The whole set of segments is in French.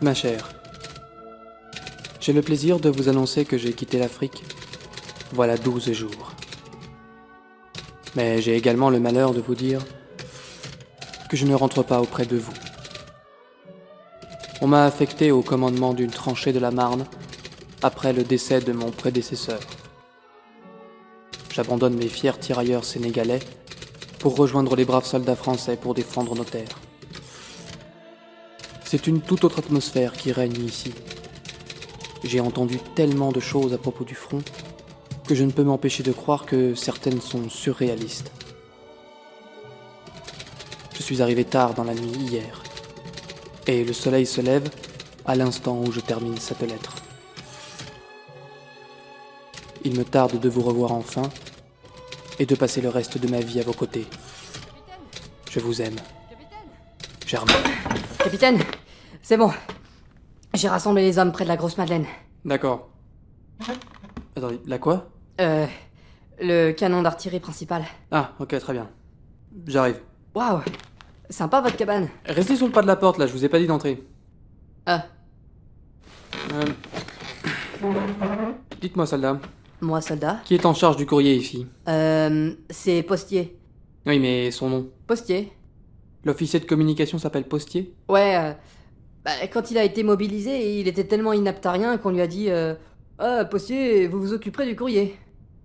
Ma chère, j'ai le plaisir de vous annoncer que j'ai quitté l'Afrique voilà 12 jours. Mais j'ai également le malheur de vous dire que je ne rentre pas auprès de vous. On m'a affecté au commandement d'une tranchée de la Marne après le décès de mon prédécesseur. J'abandonne mes fiers tirailleurs sénégalais pour rejoindre les braves soldats français pour défendre nos terres. C'est une toute autre atmosphère qui règne ici. J'ai entendu tellement de choses à propos du front que je ne peux m'empêcher de croire que certaines sont surréalistes. Je suis arrivé tard dans la nuit hier, et le soleil se lève à l'instant où je termine cette lettre. Il me tarde de vous revoir enfin, et de passer le reste de ma vie à vos côtés. Je vous aime. Germain. Capitaine, c'est bon. J'ai rassemblé les hommes près de la grosse Madeleine. D'accord. Attendez, la quoi? Le canon d'artillerie principal. Ah, ok, très bien. J'arrive. Waouh, sympa votre cabane. Restez sur le pas de la porte, là, je vous ai pas dit d'entrer. Ah, Dites-moi, soldat, moi soldat. qui est en charge du courrier ici? C'est Postier. Oui, mais son nom. Postier. L'officier de communication s'appelle Postier? Ouais, quand il a été mobilisé, il était tellement inapte à rien qu'on lui a dit Ah, Postier, vous vous occuperez du courrier.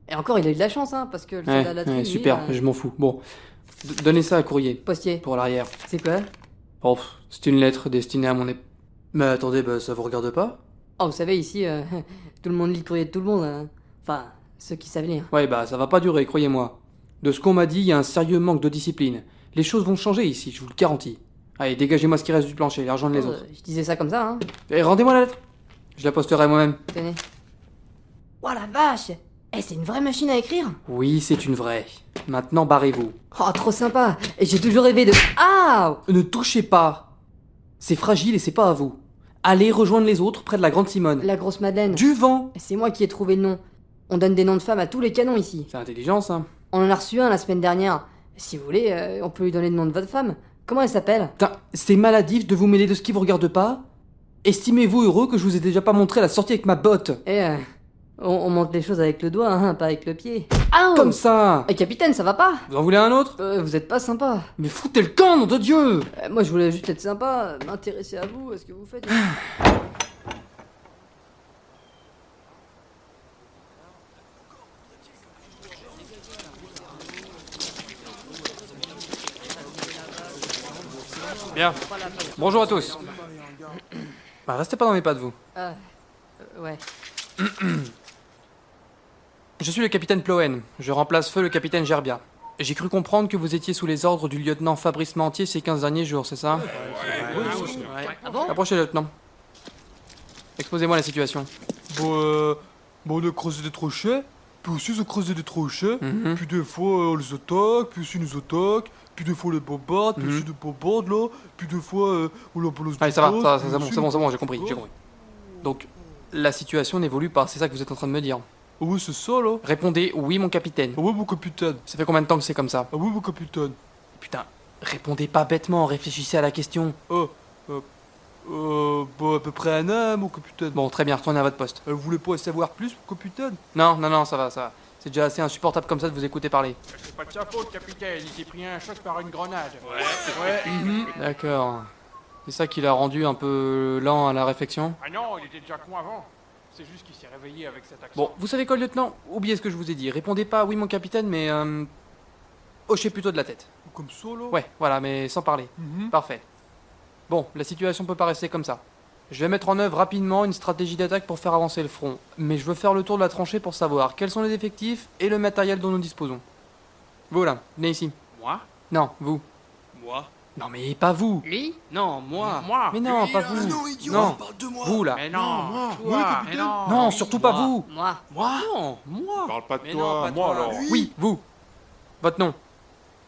Et encore, il a eu de la chance, hein, parce que le soldat de la Ouais, tribu, super, je m'en fous. Bon, donnez ça à courrier, Postier, pour l'arrière. c'est quoi? Oh, c'est une lettre destinée à mon Mais attendez, ça vous regarde pas? Oh, vous savez, ici, tout le monde lit le courrier de tout le monde. Hein. Enfin, ceux qui savent lire. Ouais, ça va pas durer, croyez-moi. De ce qu'on m'a dit, il y a un sérieux manque de discipline. Les choses vont changer ici, je vous le garantis. Allez, dégagez-moi ce qui reste du plancher, l'argent de les autres. Je disais ça comme ça, hein. Et rendez-moi la lettre. Je la posterai moi-même. Tenez. Oh la vache! Eh, c'est une vraie machine à écrire? Oui, c'est une vraie. Maintenant, barrez-vous. Oh, trop sympa! Et j'ai toujours rêvé de. Ah! Ne touchez pas. C'est fragile et c'est pas à vous. Allez rejoindre les autres près de la Grande Simone. La grosse Madeleine. Du vent. C'est moi qui ai trouvé le nom. On donne des noms de femmes à tous les canons ici. C'est intelligent, ça. On en a reçu un la semaine dernière. Si vous voulez, on peut lui donner le nom de votre femme. Comment elle s'appelle? Putain, c'est maladif de vous mêler de ce qui vous regarde pas. Estimez-vous heureux que je vous ai déjà pas montré la sortie avec ma botte. Eh, on monte les choses avec le doigt, hein, pas avec le pied. Ah! Comme ça. Eh, capitaine, ça va pas? Vous en voulez un autre? Vous êtes pas sympa. Mais foutez le camp, nom de Dieu. Moi, je voulais juste être sympa, m'intéresser à vous, à ce que vous faites. Bien. Bonjour à tous. Restez pas dans mes pattes, vous. Ouais. Je suis le capitaine Ploen. Je remplace feu le capitaine Gerbia. J'ai cru comprendre que vous étiez sous les ordres du lieutenant Fabrice Mantier ces 15 derniers jours, c'est ça? Ouais. Ah bon? Approchez, lieutenant. Exposez-moi la situation. Bon, on a creusé des tranchées, puis aussi ils ont creusé des tranchées, Mhm. puis des fois on les attaque, puis aussi ils nous attaquent, puis des fois on les bombarde, puis aussi des bombardes là, puis des fois on leur balance Allez, des ça va, gaz, ça va, puis c'est bon, aussi- c'est bon, j'ai compris. Donc, la situation n'évolue pas, c'est ça que vous êtes en train de me dire. Ah oui, c'est ça là. Répondez oui, mon capitaine. Ah oui, mon capitaine. Ça fait combien de temps que c'est comme ça? Ah oui, mon capitaine. Putain, répondez pas bêtement, réfléchissez à la question. À peu près un an, mon capitaine. Bon, très bien, retournez à votre poste. Vous voulez pas en savoir plus, mon capitaine? Non, ça va. C'est déjà assez insupportable comme ça de vous écouter parler. C'est pas de sa faute, capitaine. Il s'est pris un choc par une grenade. D'accord. C'est ça qui l'a rendu un peu lent à la réflexion? Ah non, il était déjà con avant. C'est juste qu'il s'est réveillé avec cet accent. Bon, vous savez quoi, lieutenant? Oubliez ce que je vous ai dit. Répondez pas oui, mon capitaine, mais hochez plutôt de la tête. Comme ça là? Ouais, voilà, mais sans parler. Mhm. Parfait. Bon, la situation peut pas rester comme ça. Je vais mettre en œuvre rapidement une stratégie d'attaque pour faire avancer le front. Mais je veux faire le tour de la tranchée pour savoir quels sont les effectifs et le matériel dont nous disposons. Vous là, venez ici. Moi? Non, vous. Moi? Non mais pas vous. Lui? Non, moi. Moi Mais non, pas vous. Non, vous là. Mais non, moi, toi, capitaine. mais non. Non, surtout pas Moi. vous. Moi. Moi? Non, moi. Parle pas de Mais toi, non, pas moi toi. alors. Oui, vous. Votre nom.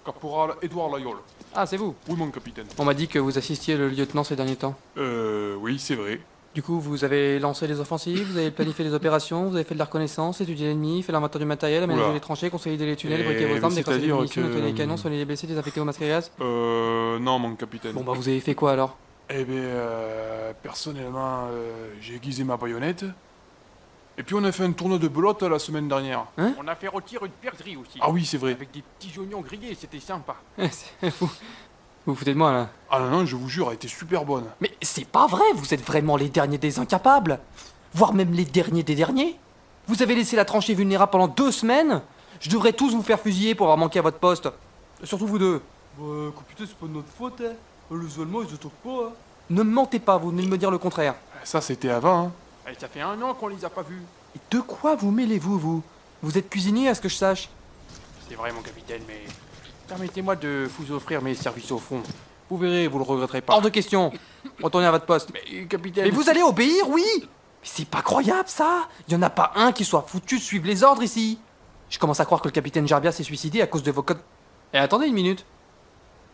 Caporal Édouard Layol. Ah, c'est vous. Oui, mon capitaine. On m'a dit que vous assistiez le lieutenant ces derniers temps. Oui, c'est vrai. Du coup, vous avez lancé les offensives, vous avez planifié les opérations, vous avez fait de la reconnaissance, étudié l'ennemi, fait l'inventaire du matériel, aménagé Oula. les tranchées, consolidé les tunnels, Et briqué vos armes, mais décroché les c'est-à-dire munitions, que- nettoyé les canons, soigné les blessés, désaffecté au masque à gaz. Non, mon capitaine. Bon bah vous avez fait quoi alors? Eh bien, personnellement, j'ai aiguisé ma baïonnette. Et puis on a fait un tournoi de belote la semaine dernière. On a fait rôtir une perdrix aussi. Ah oui, c'est vrai. Avec des petits oignons grillés, c'était sympa. Vous vous foutez de moi là? Ah non, non, je vous jure, elle était super bonne. Mais c'est pas vrai, vous êtes vraiment les derniers des incapables. Voire même les derniers des derniers. Vous avez laissé la tranchée vulnérable pendant 2 semaines. Je devrais tous vous faire fusiller pour avoir manqué à votre poste. Surtout vous deux. Bah, capitaine, c'est pas de notre faute, hein. Les Allemands, ils attaquent pas, hein. Ne me mentez pas, vous venez de me dire le contraire. Ça, c'était avant, hein. Et ça fait 1 an qu'on les a pas vus. Et de quoi vous mêlez-vous, vous? Vous êtes cuisinier, à ce que je sache? C'est vrai, mon capitaine, mais permettez-moi de vous offrir mes services au front. Vous verrez, vous le regretterez pas. Hors de question. Retournez à votre poste. Mais capitaine... Mais vous allez obéir, oui? Mais c'est pas croyable, ça. Il y en a pas un qui soit foutu de suivre les ordres ici. Je commence à croire que le capitaine Gerbia s'est suicidé à cause de vos codes... Et attendez une minute.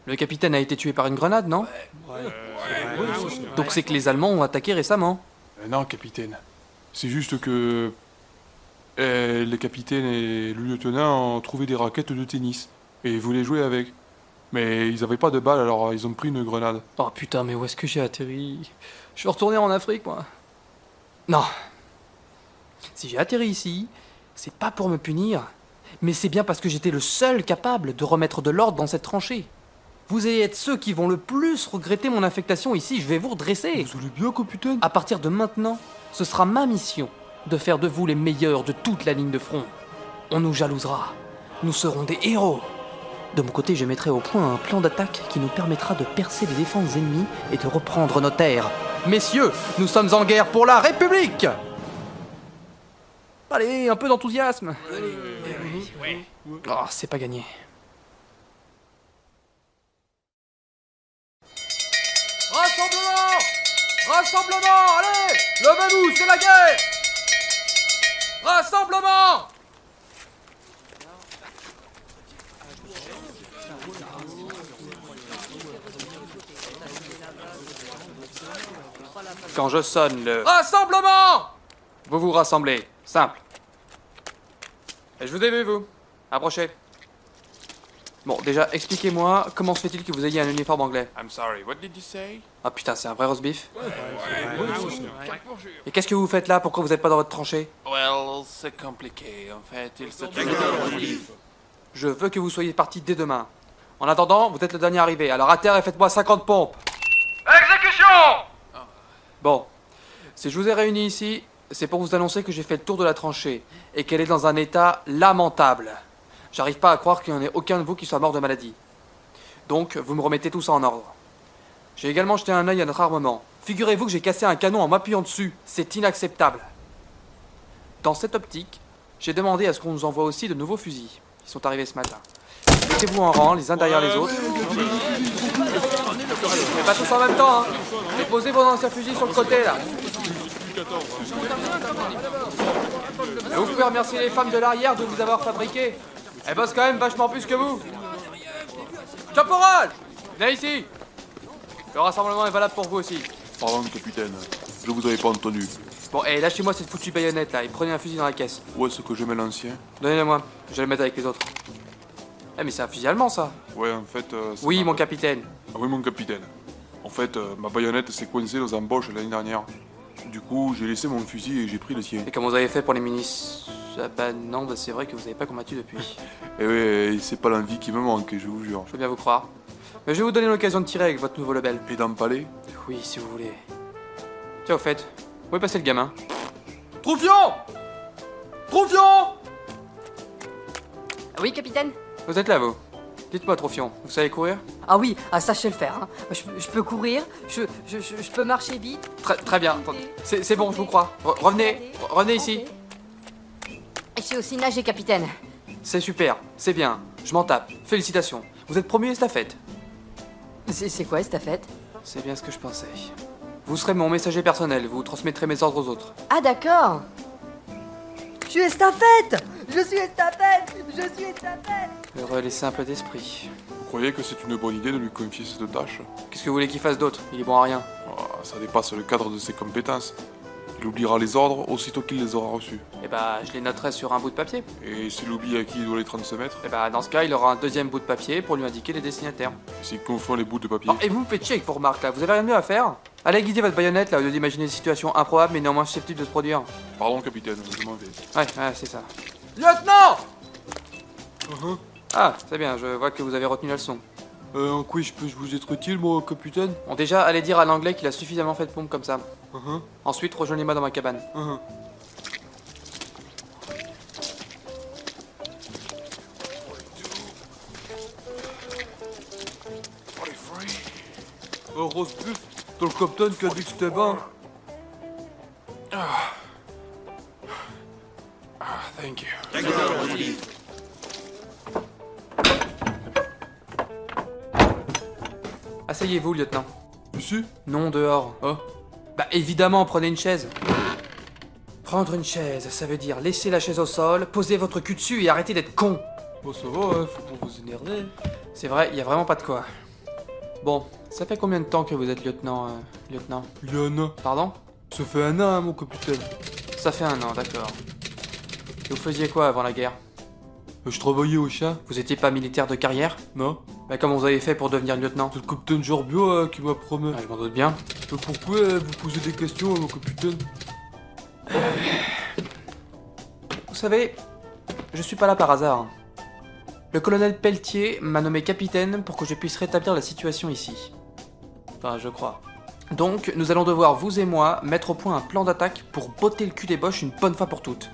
Le capitaine a été tué par une grenade, non? Donc c'est que les Allemands ont attaqué récemment. Non, capitaine. C'est juste que... le capitaine et le lieutenant ont trouvé des raquettes de tennis. Et ils voulaient jouer avec. Mais ils avaient pas de balles, alors ils ont pris une grenade. Oh putain, mais où est-ce que j'ai atterri? Je vais retourner en Afrique, moi. Non. Si j'ai atterri ici, c'est pas pour me punir, mais c'est bien parce que j'étais le seul capable de remettre de l'ordre dans cette tranchée. Vous allez être ceux qui vont le plus regretter mon affectation ici, je vais vous redresser. Vous allez bien, capitaine? À partir de maintenant, ce sera ma mission de faire de vous les meilleurs de toute la ligne de front. On nous jalousera. Nous serons des héros. De mon côté, je mettrai au point un plan d'attaque qui nous permettra de percer les défenses ennemies et de reprendre nos terres. Messieurs, nous sommes en guerre pour la République! Allez, un peu d'enthousiasme. Oh, c'est pas gagné. Rassemblement! Rassemblement! Allez! Levez-vous, c'est la guerre! Rassemblement! Quand je sonne le... Rassemblement! Vous vous rassemblez. Simple. Et je vous ai vu, vous. Approchez. Bon, déjà, expliquez-moi, comment se fait-il que vous ayez un uniforme anglais? I'm sorry, what did you say? Ah putain, c'est un vrai roast beef. Et qu'est-ce que vous faites là? Pourquoi vous n'êtes pas dans votre tranchée? Well, c'est compliqué. En fait, il se trouve... Je veux que vous soyez partis dès demain. En attendant, vous êtes le dernier arrivé. Alors à terre et faites-moi 50 pompes. Exécution! Bon, si je vous ai réunis ici, c'est pour vous annoncer que j'ai fait le tour de la tranchée et qu'elle est dans un état lamentable. J'arrive pas à croire qu'il n'y en ait aucun de vous qui soit mort de maladie. Donc, vous me remettez tout ça en ordre. J'ai également jeté un œil à notre armement. Figurez-vous que j'ai cassé un canon en m'appuyant dessus. C'est inacceptable. Dans cette optique, j'ai demandé à ce qu'on nous envoie aussi de nouveaux fusils. Ils sont arrivés ce matin. Mettez-vous en rang, les uns derrière les autres. Mais pas tous en même temps, hein. Déposez vos anciens fusils sur le côté, là. Et vous pouvez remercier les femmes de l'arrière de vous avoir fabriqué. Elles bossent quand même vachement plus que vous. Caporal! Venez ici. Le rassemblement est valable pour vous aussi. Pardon, capitaine, je vous avais pas entendu. Bon, et lâchez-moi cette foutue baïonnette là et prenez un fusil dans la caisse. Où est-ce que je mets l'ancien? Donnez-le-moi, je vais le mettre avec les autres. Eh mais c'est un fusil allemand ça. Ouais, en fait... c'est Oui, ma- mon capitaine. Ah oui, mon capitaine. En fait, ma baïonnette s'est coincée aux embauches l'année dernière. Du coup, j'ai laissé mon fusil et j'ai pris le sien. Et comment vous avez fait pour les minis... Ah bah non, bah c'est vrai que vous avez pas combattu depuis. Et ouais, c'est pas l'envie qui me manque, je vous jure. Je veux bien vous croire. Mais je vais vous donner l'occasion de tirer avec votre nouveau lebel. Et d'empaler? Oui, si vous voulez. Tiens, au fait, où est passé le gamin? Troufion! Troufion! Oui, capitaine? Vous êtes là, vous? Dites-moi, Troufion, vous savez courir? Ah oui, ah, ça je sais le faire. Hein. Je peux courir, je peux marcher vite. Très bien, attendez. C'est bon, je vous crois. Revenez ici. Et je sais aussi nager, capitaine. C'est super, c'est bien. Je m'en tape. Félicitations. Vous êtes promu estafette. C'est quoi cette fête? C'est bien ce que je pensais. Vous serez mon messager personnel, vous transmettrez mes ordres aux autres. Ah d'accord. Je suis estafette. Je suis estafette. Je suis estafette. Heureux les simples d'esprit. Vous croyez que c'est une bonne idée de lui confier cette tâche? Qu'est-ce que vous voulez qu'il fasse d'autre? Il est bon à rien. Ah, ça dépasse le cadre de ses compétences. Il oubliera les ordres aussitôt qu'il les aura reçus. Eh bah, je les noterai sur un bout de papier. Et s'il oublie à qui il doit les transmettre, Eh bah, dans ce cas, il aura un deuxième bout de papier pour lui indiquer les destinataires. s'il confond les bouts de papier. Oh, et vous me faites chier avec vos remarques là, vous avez rien de mieux à faire? Allez aiguiser votre baïonnette là, au lieu d'imaginer des situations improbables mais néanmoins susceptibles de se produire. Pardon, capitaine, je m'en vais. Ouais, c'est ça. Lieutenant! Ah, c'est bien, je vois que vous avez retenu la leçon. En quoi je peux vous être utile, moi, capitaine? Bon, déjà, allez dire à l'anglais qu'il a suffisamment fait de pompe comme ça. Ensuite, rejoignez-moi dans ma cabane. Rose Buff, t'as le capitaine qui a dit que c'était bon. Thank you. Asseyez-vous, lieutenant. Ici? Non, dehors. Ah. Bah, évidemment, prenez une chaise. Prendre une chaise, ça veut dire laisser la chaise au sol, poser votre cul dessus et arrêter d'être con. Bon, ça va, faut pas vous énerver. C'est vrai, y a vraiment pas de quoi. Bon, ça fait combien de temps que vous êtes lieutenant, lieutenant? Il y a un an. Pardon? Ça fait un an, hein, mon capitaine. Ça fait un an, d'accord. Et vous faisiez quoi avant la guerre? Je travaillais au chat. Vous étiez pas militaire de carrière? Non? Bah comment vous avez fait pour devenir lieutenant? C'est le capitaine Jorbio qui m'a promis. Ah, je m'en doute bien. Pourquoi vous posez des questions, mon capitaine? Vous savez, je suis pas là par hasard. Le colonel Pelletier m'a nommé capitaine pour que je puisse rétablir la situation ici. Enfin, je crois. Donc, nous allons devoir, vous et moi, mettre au point un plan d'attaque pour botter le cul des Boches une bonne fois pour toutes.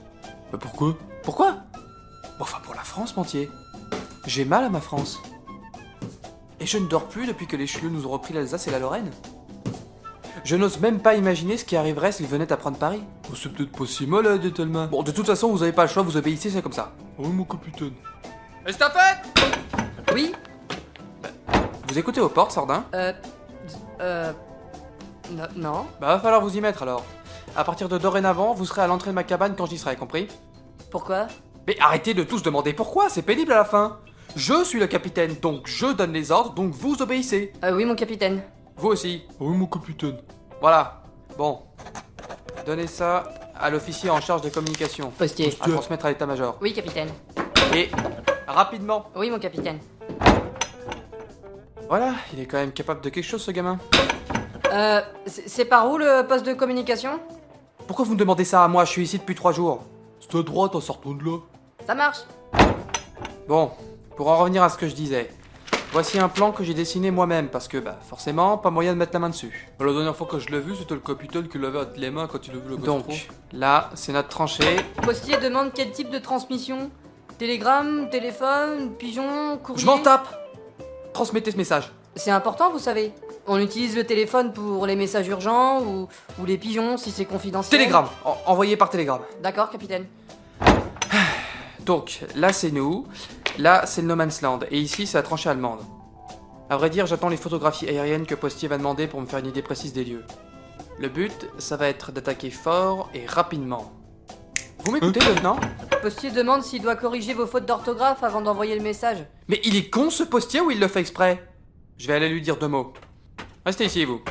Bah pourquoi? Pourquoi? Bon, enfin, pour la France, Mentier. J'ai mal à ma France. Et je ne dors plus depuis que les Chelieux nous ont repris l'Alsace et la Lorraine. Je n'ose même pas imaginer ce qui arriverait s'ils venaient à prendre Paris. Oh, c'est peut-être pas si mal, Gentleman. Bon, de toute façon, vous avez pas le choix, vous obéissez, c'est comme ça. Oui, mon capitaine. Estafette! Oui? Vous écoutez aux portes, Sardin? Non. Bah, va falloir vous y mettre alors. À partir de dorénavant, vous serez à l'entrée de ma cabane quand j'y serai, compris? Pourquoi? Mais arrêtez de tous demander pourquoi, c'est pénible à la fin. Je suis le capitaine, donc je donne les ordres, donc vous obéissez. Oui, mon capitaine. Vous aussi. Oui, mon capitaine. Voilà. Bon. Donnez ça à l'officier en charge des communications. Postier. À transmettre à l'état-major. Oui, capitaine. Et rapidement. Oui, mon capitaine. Voilà, il est quand même capable de quelque chose, ce gamin. C'est par où le poste de communication? Pourquoi vous me demandez ça à moi? Je suis ici depuis 3 jours. C'est à droite en sortant de là. Ça marche. Bon, pour en revenir à ce que je disais. Voici un plan que j'ai dessiné moi-même, parce que, bah, forcément, pas moyen de mettre la main dessus. La dernière fois que je l'ai vu, c'était le capitaine qui l'avait entre les mains quand il a vu le gastro. Donc, là, c'est notre tranchée. Postier demande quel type de transmission? Télégramme, téléphone, pigeon, courrier? Je m'en tape! Transmettez ce message. C'est important, vous savez. On utilise le téléphone pour les messages urgents ou les pigeons si c'est confidentiel. Télégramme, envoyé par télégramme. D'accord, capitaine. Donc, là c'est nous, là c'est le No Man's Land, et ici c'est la tranchée allemande. À vrai dire, j'attends les photographies aériennes que Postier va demander pour me faire une idée précise des lieux. Le but, ça va être d'attaquer fort et rapidement. Vous m'écoutez, lieutenant? Postier demande s'il doit corriger vos fautes d'orthographe avant d'envoyer le message. Mais il est con ce Postier ou il le fait exprès? Je vais aller lui dire 2 mots. Restez ici, vous.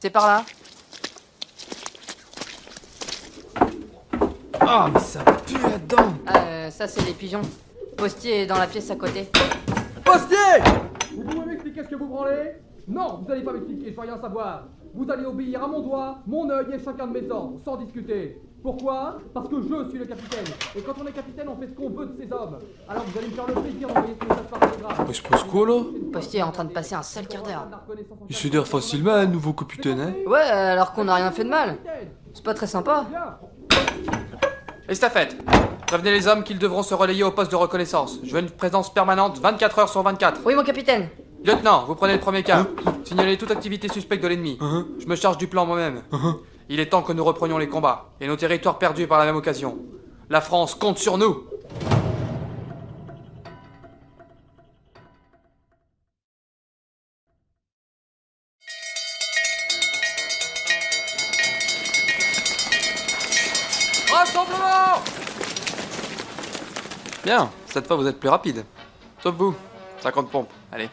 C'est par là. Ah, mais ça pue là-dedans! Ça c'est les pigeons. Postier est dans la pièce à côté. Postier! Vous pouvez m'expliquer ce que vous branlez? Non, vous allez pas m'expliquer, je veux rien savoir. Vous allez obéir à mon doigt, mon œil et chacun de mes ordres, sans discuter. Pourquoi? Parce que je suis le capitaine. Et quand on est capitaine, on fait ce qu'on veut de ses hommes. Alors vous allez me faire le plaisir d'envoyer ce message par télégramme. Il se passe quoi là? Postier est en train de passer un sale quart d'heure. Il se dire facilement un nouveau capitaine, hein? Ouais, alors qu'on n'a rien fait de mal. C'est pas très sympa. Estafette, prévenez les hommes qu'ils devront se relayer au poste de reconnaissance. Je veux une présence permanente 24 heures sur 24. Oui, mon capitaine. Lieutenant, vous prenez le premier cas. Signalez toute activité suspecte de l'ennemi. Je me charge du plan moi-même. Il est temps que nous reprenions les combats et nos territoires perdus par la même occasion. La France compte sur nous. Rassemblement! Bien, cette fois vous êtes plus rapide. Sauf vous. 50 pompes, allez.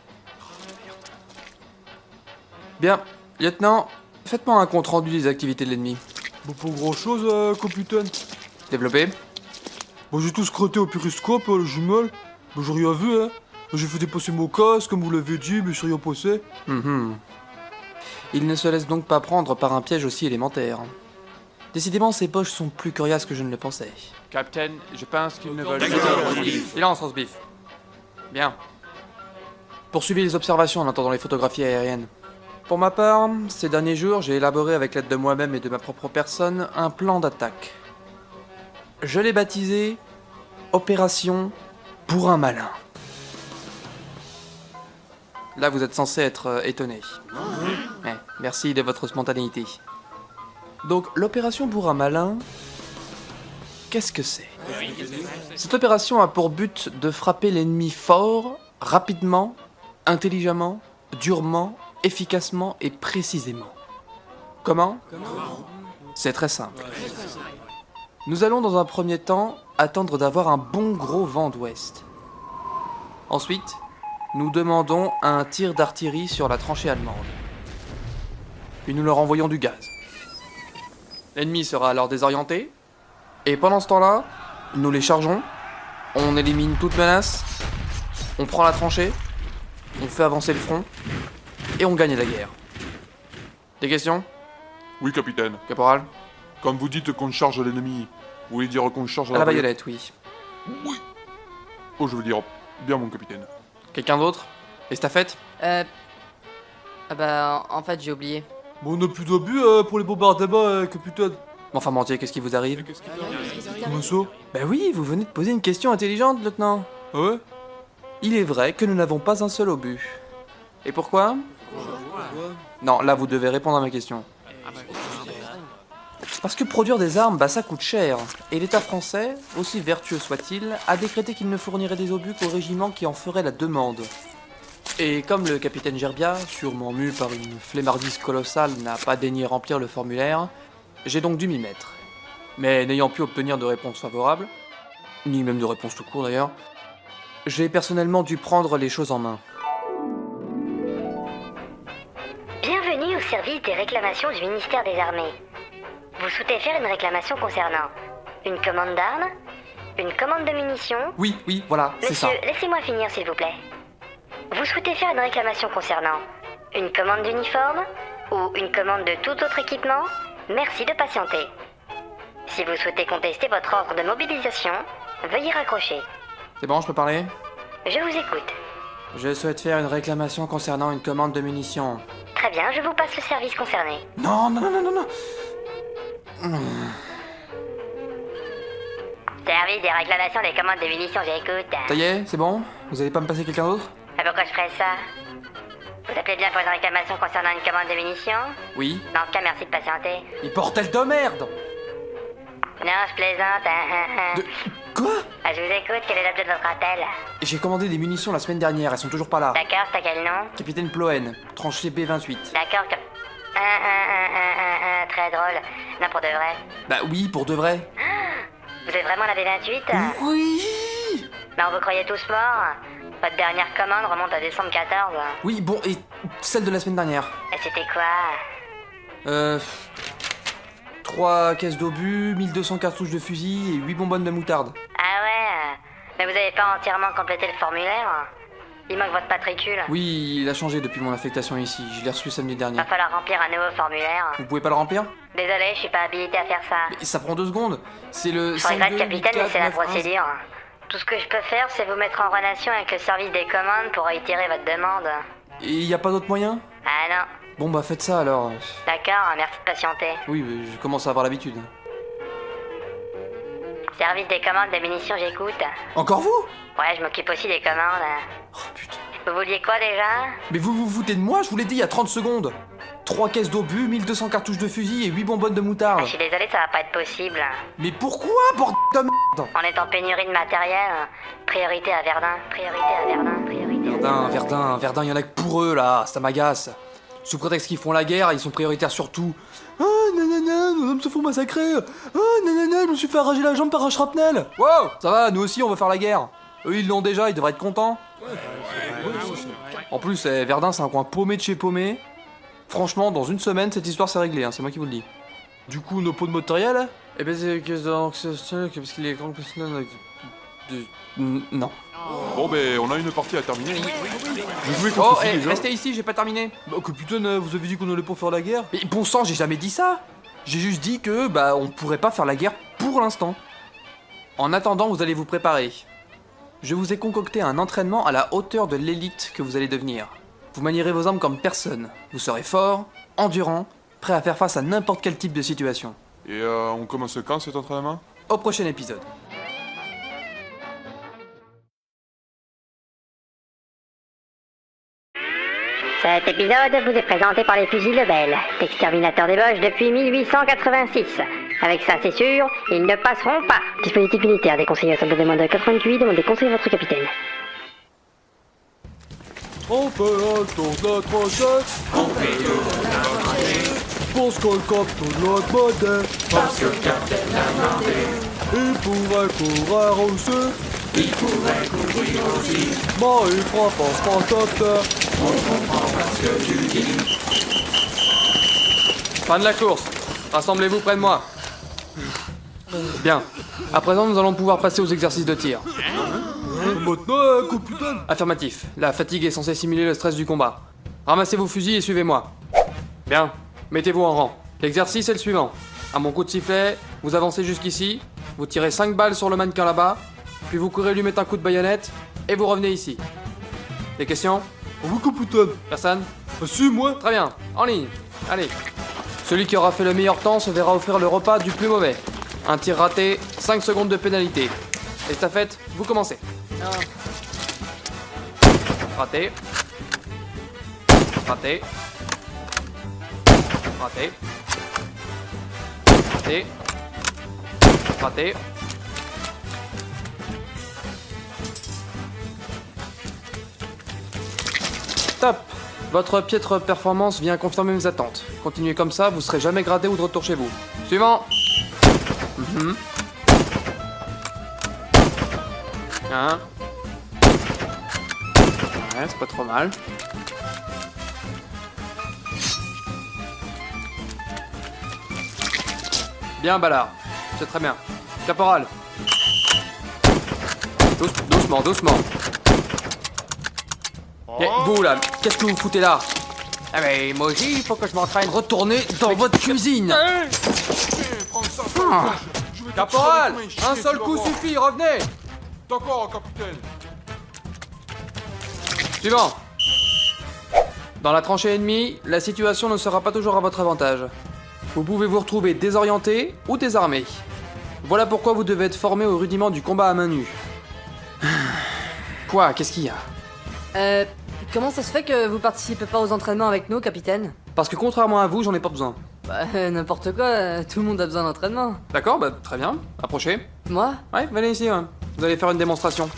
Bien, lieutenant, Faites-moi un compte rendu des activités de l'ennemi. Bon, pas grand chose, capitaine. Développé. Bon, j'ai tout scruté au périscope, le jumelle. Bon, j'ai rien vu, hein. J'ai fait dépasser mon casque, comme vous l'avez dit, mais j'ai rien passé. Mhm. Il ne se laisse donc pas prendre par un piège aussi élémentaire. Décidément, ces poches sont plus coriaces que je ne le pensais. Capitaine, je pense qu'ils ne veulent Silence, Rosebif. Bien. Poursuivez les observations en attendant les photographies aériennes. Pour ma part, ces derniers jours, j'ai élaboré avec l'aide de moi-même et de ma propre personne un plan d'attaque. Je l'ai baptisé Opération Bourrin Malin. Là, vous êtes censé être étonné. Ouais, merci de votre spontanéité. Donc, l'opération Bourrin Malin, qu'est-ce que c'est? Cette opération a pour but de frapper l'ennemi fort, rapidement, intelligemment, durement, efficacement et précisément. Comment? C'est très simple. Nous allons dans un premier temps attendre d'avoir un bon gros vent d'ouest. Ensuite, nous demandons un tir d'artillerie sur la tranchée allemande. Puis nous leur envoyons du gaz. L'ennemi sera alors désorienté, et pendant ce temps-là, nous les chargeons, on élimine toute menace, on prend la tranchée, on fait avancer le front, et on gagne la guerre. Des questions, Oui, capitaine. caporal? Quand vous dites qu'on charge l'ennemi, vous voulez dire qu'on charge À la baïonnette, oui. Oui. Oh, je veux dire, bien, mon capitaine. Quelqu'un d'autre? Estafette? Ah bah, en fait, j'ai oublié. Bon, on a plus d'obus pour les bombardements, capitaine. Enfin, Mortier, qu'est-ce qui vous arrive? Comment ça? Ben oui, vous venez de poser une question intelligente, lieutenant. Ah ouais? Il est vrai que nous n'avons pas un seul obus. Et pourquoi? Non, là, vous devez répondre à ma question. Parce que produire des armes, bah ça coûte cher. Et l'État français, aussi vertueux soit-il, a décrété qu'il ne fournirait des obus qu'au régiment qui en ferait la demande. Et comme le capitaine Gerbia, sûrement mu par une flemmardise colossale, n'a pas daigné remplir le formulaire, j'ai donc dû m'y mettre. Mais n'ayant pu obtenir de réponse favorable, ni même de réponse tout court d'ailleurs, j'ai personnellement dû prendre les choses en main. Bienvenue au service des réclamations du ministère des Armées. Vous souhaitez faire une réclamation concernant une commande d'armes, une commande de munitions. Oui, voilà, c'est ça. Monsieur, laissez-moi finir s'il vous plaît. Vous souhaitez faire une réclamation concernant une commande d'uniforme ou une commande de tout autre équipement? Merci de patienter. Si vous souhaitez contester votre ordre de mobilisation, veuillez raccrocher. C'est bon, je peux parler? Je vous écoute. Je souhaite faire une réclamation concernant une commande de munitions. Très bien, je vous passe le service concerné. Non. Service des réclamations des commandes de munitions, j'écoute. Ça y est, c'est bon? Vous allez pas me passer quelqu'un d'autre? Et pourquoi je ferais ça? Vous appelez bien pour une réclamation concernant une commande de munitions? Oui. Dans ce cas, merci de patienter. Mais bordel de merde! Non, je plaisante. De... Quoi? Je vous écoute, quel est l'objet de votre appel? J'ai commandé des munitions la semaine dernière, elles sont toujours pas là. D'accord, c'est à quel nom? Capitaine Ploen, tranchée B28. D'accord, très drôle. Non, pour de vrai. Bah oui, pour de vrai. Vous êtes vraiment la B28? Oui! Non, vous croyez tous morts? Votre dernière commande remonte à décembre 14. Oui, bon, et celle de la semaine dernière? Et c'était quoi? 3 caisses d'obus, 1200 cartouches de fusil et 8 bonbonnes de moutarde. Ah ouais, mais vous avez pas entièrement complété le formulaire? Il manque votre matricule. Oui, il a changé depuis mon affectation ici, je l'ai reçu samedi dernier. Va falloir remplir un nouveau formulaire. Vous pouvez pas le remplir? Désolé, je suis pas habilité à faire ça. Mais ça prend 2 secondes. C'est le Je regrette, 52, capitaine, mais 84, c'est la 91. procédure. Tout ce que je peux faire, c'est vous mettre en relation avec le service des commandes pour réitérer votre demande. Et y a pas d'autre moyen? Ah non. Bon bah faites ça alors. D'accord, merci de patienter. Oui, mais je commence à avoir l'habitude. Service des commandes de munitions, j'écoute. Encore vous? Ouais, je m'occupe aussi des commandes. Oh putain. Vous vouliez quoi déjà? Mais vous vous foutez de moi? Je vous l'ai dit il y a 30 secondes. 3 caisses d'obus, 1200 cartouches de fusil et 8 bonbonnes de moutarde. Je suis désolé, ça va pas être possible. Mais pourquoi, bordel de merde? On est en pénurie de matériel. Priorité à Verdun, priorité à Verdun, priorité à Verdun, y en a que pour eux là, ça m'agace. Sous prétexte qu'ils font la guerre, ils sont prioritaires sur tout. Ah nanana, nos hommes se font massacrer. Ah nanana, je me suis fait arracher la jambe par un shrapnel. Wow, ça va, nous aussi on va faire la guerre. Eux ils l'ont déjà, ils devraient être contents. En plus, Verdun c'est un coin paumé de chez paumé. Franchement, dans une semaine, cette histoire s'est réglée, hein, c'est moi qui vous le dis. Du coup, nos pots de matériel? Eh ben c'est parce qu'il est grand non. Bon, ben, on a une partie à terminer. Je jouais Oh, contre qui eh, déjà? restez ici, j'ai pas terminé. Bah, capitaine, vous avez dit qu'on allait pas faire la guerre? Mais bon sang, j'ai jamais dit ça. J'ai juste dit que, bah, on pourrait pas faire la guerre pour l'instant. En attendant, vous allez vous préparer. Je vous ai concocté un entraînement à la hauteur de l'élite que vous allez devenir. Vous manierez vos armes comme personne. Vous serez fort, endurant, prêt à faire face à n'importe quel type de situation. Et on commence quand cet entraînement? Au prochain épisode. Cet épisode vous est présenté par les fusils Lebel, l'exterminateur des Boches depuis 1886. Avec ça, c'est sûr, ils ne passeront pas. Dispositif militaire déconseillé à soldat de moins de 88, demandez conseil à votre capitaine. On fait un tour de notre tranchée. On fait le tour de notre tranchée. Parce que le capitaine l'a demandé. Parce que le capitaine l'a demandé. Il pourrait courir aussi. Il pourrait courir aussi. Mais il fera pas ce protecteur. On comprend pas ce que tu dis. Fin de la course. Rassemblez-vous près de moi. Bien. À présent, nous allons pouvoir passer aux exercices de tir. Maintenant, capitaine. Affirmatif. La fatigue est censée simuler le stress du combat. Ramassez vos fusils et suivez-moi. Bien. Mettez-vous en rang. L'exercice est le suivant. À mon coup de sifflet, vous avancez jusqu'ici, vous tirez 5 balles sur le mannequin là-bas, puis vous courez lui mettre un coup de baïonnette, et vous revenez ici. Des questions? Oui, capitaine. Personne? Ah si, moi. Très bien. En ligne. Allez. Celui qui aura fait le meilleur temps se verra offrir le repas du plus mauvais. Un tir raté, 5 secondes de pénalité. Estafette, vous commencez. Raté. Raté. Raté. Raté. Raté. Top. Votre piètre performance vient confirmer mes attentes. Continuez comme ça, vous serez jamais gradé ou de retour chez vous. Suivant. Hein. Ouais, c'est pas trop mal. Bien, Ballard. C'est très bien. Caporal. Doucement, doucement. Et vous là, qu'est-ce que vous foutez là? Ah mais moi aussi, il faut que je m'entraîne. Retournez dans votre cuisine. Caporal, un seul coup suffit, revenez. D'accord, capitaine. Suivant. Dans la tranchée ennemie, la situation ne sera pas toujours à votre avantage. Vous pouvez vous retrouver désorienté ou désarmé. Voilà pourquoi vous devez être formé au rudiment du combat à main nue. Quoi? Qu'est-ce qu'il y a? Comment ça se fait que vous participez pas aux entraînements avec nous, capitaine? Parce que contrairement à vous, j'en ai pas besoin. Bah, n'importe quoi, tout le monde a besoin d'entraînement. D'accord, bah très bien. Approchez. Moi? Ouais, venez ici, ouais. Vous allez faire une démonstration.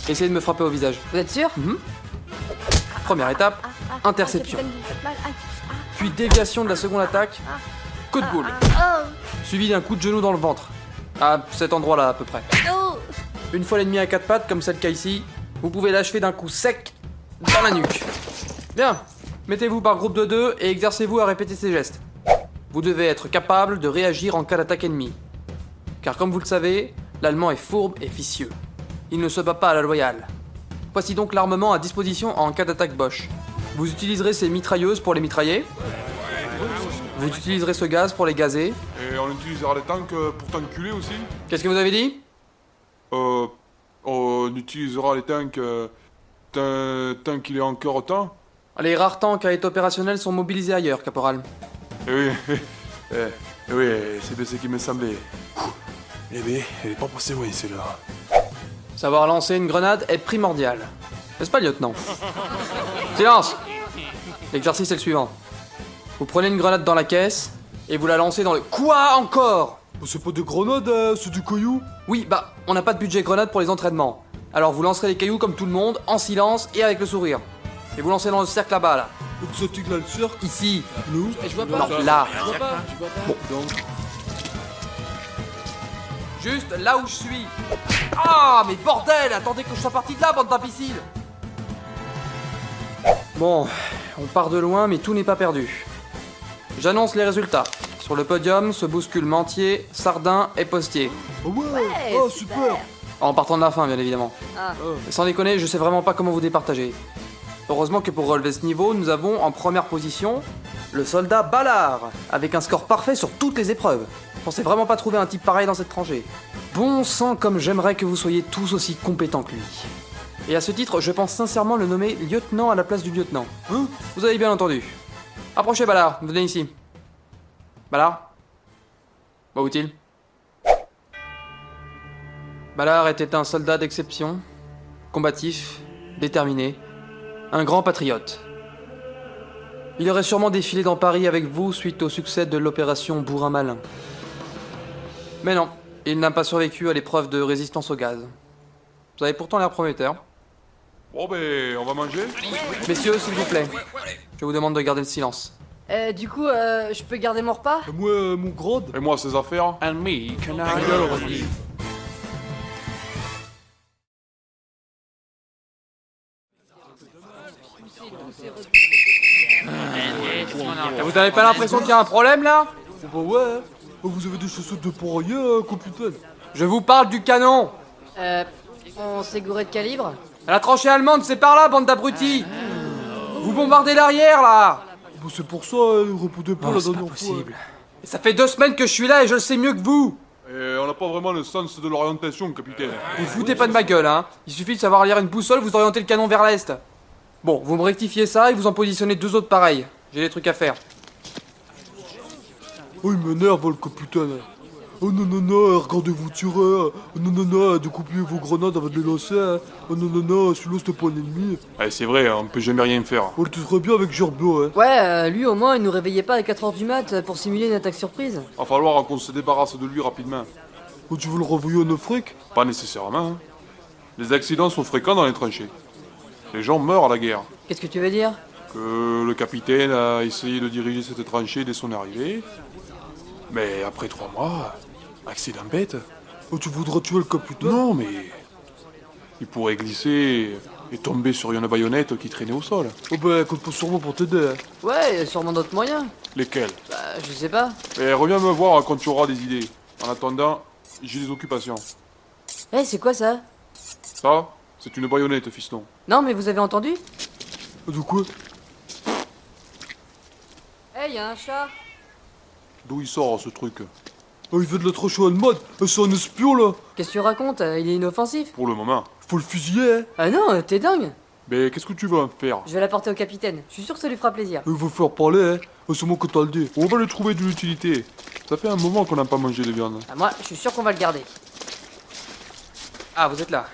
Essayez de me frapper au visage. Vous êtes sûr? Première étape, interception. Puis déviation de la seconde attaque, coup de boule. Suivi d'un coup de genou dans le ventre. À cet endroit-là à peu près. Une fois l'ennemi à 4 pattes, comme c'est le cas ici, vous pouvez l'achever d'un coup sec dans la nuque. Bien, mettez-vous par groupe de 2 et exercez-vous à répéter ces gestes. Vous devez être capable de réagir en cas d'attaque ennemie. Car comme vous le savez, l'Allemand est fourbe et vicieux. Il ne se bat pas à la loyale. Voici donc l'armement à disposition en cas d'attaque Boche. Vous utiliserez ces mitrailleuses pour les mitrailler. Vous utiliserez ce gaz pour les gazer. Et on utilisera les tanks pour t'enculer aussi. Qu'est-ce que vous avez dit? On utilisera les tanks tant qu'il est encore temps. Les rares tanks à être opérationnels sont mobilisés ailleurs, caporal. Eh oui, c'est bien ce qui me semblait. Eh ben, elle est pas passée loin, celle-là. Savoir lancer une grenade est primordial. N'est-ce pas, lieutenant? Silence! L'exercice est le suivant. Vous prenez une grenade dans la caisse et vous la lancez dans le... Quoi encore? Bah, c'est pas des grenades, c'est du caillou. Oui, bah, on n'a pas de budget grenade pour les entraînements. Alors vous lancerez les cailloux comme tout le monde, en silence et avec le sourire. Et vous lancez dans le cercle là-bas, là. Exotique là, le cercle. Ici. Nous? Je vois pas. Non, là. Je vois pas. Bon. Donc. Juste là où je suis. Ah, mais bordel! Attendez que je sois parti de là, bande d'imbéciles! Bon, on part de loin, mais tout n'est pas perdu. J'annonce les résultats. Sur le podium se bousculent Mantier, Sardin et Postier. Ah ouais, Ouais, ah super. En partant de la fin, bien évidemment. Ah. Sans déconner, je sais vraiment pas comment vous départager. Heureusement que pour relever ce niveau, nous avons en première position le soldat Ballard, avec un score parfait sur toutes les épreuves. Je pensais vraiment pas trouver un type pareil dans cette tranchée. Bon sang, comme j'aimerais que vous soyez tous aussi compétents que lui. Et à ce titre, je pense sincèrement le nommer lieutenant à la place du lieutenant. Hein? Vous avez bien entendu. Approchez Ballard, venez ici. Ballard? Où est-il? Ballard était un soldat d'exception, combatif, déterminé, un grand patriote. Il aurait sûrement défilé dans Paris avec vous suite au succès de l'opération Bourrin Malin. Mais non, il n'a pas survécu à l'épreuve de résistance au gaz. Vous avez pourtant l'air prometteur. Bon ben, on va manger. Messieurs, s'il vous plaît, je vous demande de garder le silence. Du coup, je peux garder mon repas? Et moi, mon grade. Et moi, ces affaires. And me, can I... Vous avez pas l'impression qu'il y a un problème là? Oh bah ouais, hein. Oh, vous avez des chaussettes de poirier, capitaine. Je vous parle du canon! On s'est gouré de calibre? La tranchée allemande, c'est par là, bande d'abrutis! Vous bombardez l'arrière là! Bah, c'est pour ça, il répondait pas la dernière fois. Et ça fait 2 semaines que je suis là et je le sais mieux que vous! Et on n'a pas vraiment le sens de l'orientation, capitaine. Vous foutez pas de ma gueule, hein? Il suffit de savoir lire une boussole, vous orientez le canon vers l'est. Bon, vous me rectifiez ça et vous en positionnez 2 autres pareils. J'ai des trucs à faire. Oh, il m'énerve, le capitaine. Oh non, non, non, regardez-vous tirer. Oh non, non, non, découpez vos grenades avant de les lancer. Oh non, non, non, celui-là c'était pas un ennemi. Ouais, c'est vrai, on peut jamais rien faire. On était très bien avec Gerbeau, hein. Ouais, lui au moins il nous réveillait pas à 4h du mat pour simuler une attaque surprise. Va falloir qu'on se débarrasse de lui rapidement. Oh, tu veux le renvoyer en Afrique? Pas nécessairement. Hein. Les accidents sont fréquents dans les tranchées. Les gens meurent à la guerre. Qu'est-ce que tu veux dire? Que le capitaine a essayé de diriger cette tranchée dès son arrivée. Mais après 3 mois, accident bête. Oh, tu voudrais tuer le capitaine? Non, mais il pourrait glisser et tomber sur une baïonnette qui traînait au sol. Oh bah, compte pas sur moi pour t'aider, hein. Ouais, y a sûrement d'autres moyens. Lesquels? Bah, je sais pas. Et reviens me voir quand tu auras des idées. En attendant, j'ai des occupations. Eh, c'est quoi ça? Ça, c'est une baïonnette, fiston. Non, mais vous avez entendu? De quoi? Eh, y a un chat. D'où il sort ce truc? Oh, il vient de la tranchée allemande. C'est un espion, là. Qu'est-ce que tu racontes? Il est inoffensif. Pour le moment. Faut le fusiller, hein. Ah non, t'es dingue. Mais qu'est-ce que tu veux en faire? Je vais l'apporter au capitaine. Je suis sûr que ça lui fera plaisir. Il va faire parler, hein. Oh, c'est moi que t'as le dit. On va lui trouver de l'utilité. Ça fait un moment qu'on n'a pas mangé de viande. Ah, moi, je suis sûr qu'on va le garder. Ah, vous êtes là.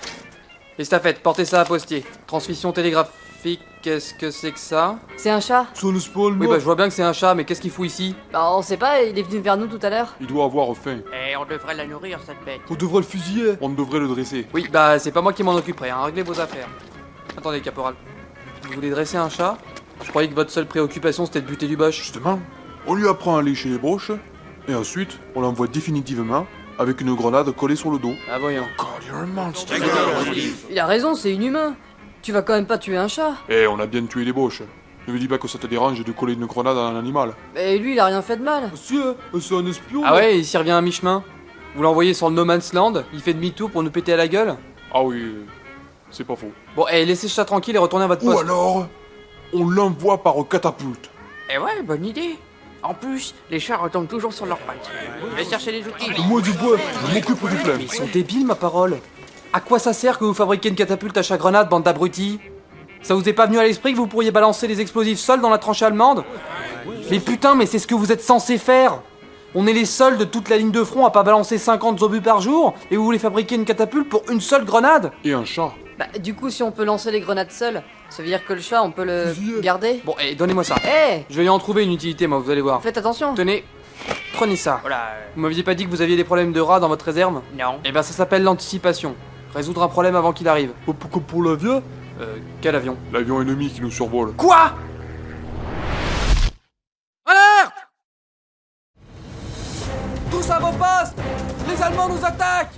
Estafette, portez ça à Postier. Transmission télégraphique, qu'est-ce que c'est que ça? C'est un chat? C'est un espion allemand. Oui, bah je vois bien que c'est un chat, mais qu'est-ce qu'il fout ici? Bah, on sait pas, il est venu vers nous tout à l'heure. Il doit avoir faim. Eh, on devrait la nourrir, cette bête. On devrait le fusiller. On devrait le dresser. Oui, bah c'est pas moi qui m'en occuperai, hein. Réglez vos affaires. Attendez, caporal. Vous voulez dresser un chat? Je croyais que votre seule préoccupation c'était de buter du boche. Justement, on lui apprend à lécher les broches, et ensuite, on l'envoie définitivement avec une grenade collée sur le dos. Ah, voyons. Il a raison, c'est inhumain. Tu vas quand même pas tuer un chat. Et on a bien tué les broches. Ne me dis pas que ça te dérange de coller une grenade à un animal. Mais lui, il a rien fait de mal. Ah, si, hein. C'est un espion. Ah là. ouais, il s'y revient à mi-chemin. Vous l'envoyez sur le No Man's Land, il fait demi-tour pour nous péter à la gueule. Ah oui, c'est pas faux. Bon, laissez ce chat tranquille et retournez à votre Ou poste. alors, on l'envoie par catapulte. Eh ouais, bonne idée. En plus, les chats retombent toujours sur leurs pattes. Je vais chercher les outils. Moi, du bois, je m'occupe du plein. Mais ils sont débiles, ma parole. À quoi ça sert que vous fabriquez une catapulte à chaque grenade, bande d'abrutis? Ça vous est pas venu à l'esprit que vous pourriez balancer des explosifs seuls dans la tranchée allemande? Mais putain, mais c'est ce que vous êtes censés faire! On est les seuls de toute la ligne de front à pas balancer 50 obus par jour, et vous voulez fabriquer une catapulte pour une seule grenade? Et un chat. Bah, du coup, si on peut lancer les grenades seules, ça veut dire que le chat, on peut le Fusillé. garder? Bon, donnez-moi ça. Eh, Je vais y en trouver une utilité, moi, vous allez voir. faites attention. Tenez, prenez ça. Voilà, Vous m'aviez pas dit que vous aviez des problèmes de rats dans votre réserve? non. Eh ben, ça s'appelle l'anticipation. Résoudre un problème avant qu'il arrive. Oh, pourquoi pour l'avion? Quel avion? L'avion ennemi qui nous survole. Quoi? Alerte! Tous à vos postes! Les Allemands nous attaquent!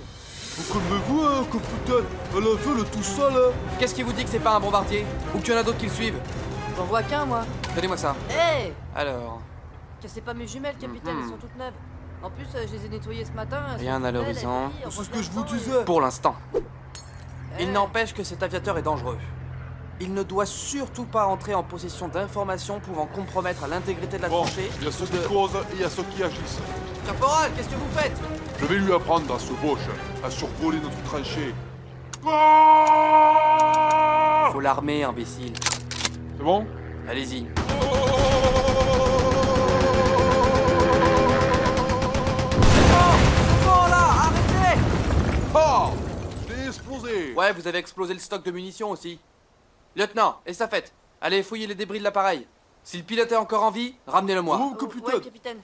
Vous calmez-vous, hein, capitaine. À l'avion, le tout seul, hein. Qu'est-ce qui vous dit que c'est pas un bombardier? Ou qu'il y en a d'autres qui le suivent? J'en vois qu'un, moi. Donnez-moi ça. Hé Alors, Cassez pas mes jumelles, capitaine, elles sont toutes neuves. En plus, je les ai nettoyées ce matin. elles Rien sont à toutes belles, l'horizon. elles brillent, C'est ce on que je vous voit le temps, disais. pour l'instant. et- Il n'empêche que cet aviateur est dangereux. Il ne doit surtout pas entrer en possession d'informations pouvant compromettre l'intégrité de la Bon, tranchée. il y a ceux qui causent et il y a ceux qui agissent. Caporal, qu'est-ce que vous faites? Je vais lui apprendre à ce boche à survoler notre tranchée. Ah Faut l'armer, imbécile. C'est bon? Allez-y. Bon là, arrêtez! Ah! Je l'ai explosé! Ouais, vous avez explosé le stock de munitions aussi. Lieutenant, estafette, allez fouiller les débris de l'appareil. Si le pilote est encore en vie, ramenez-le-moi. Oh, Ouais, capitaine. capitaine.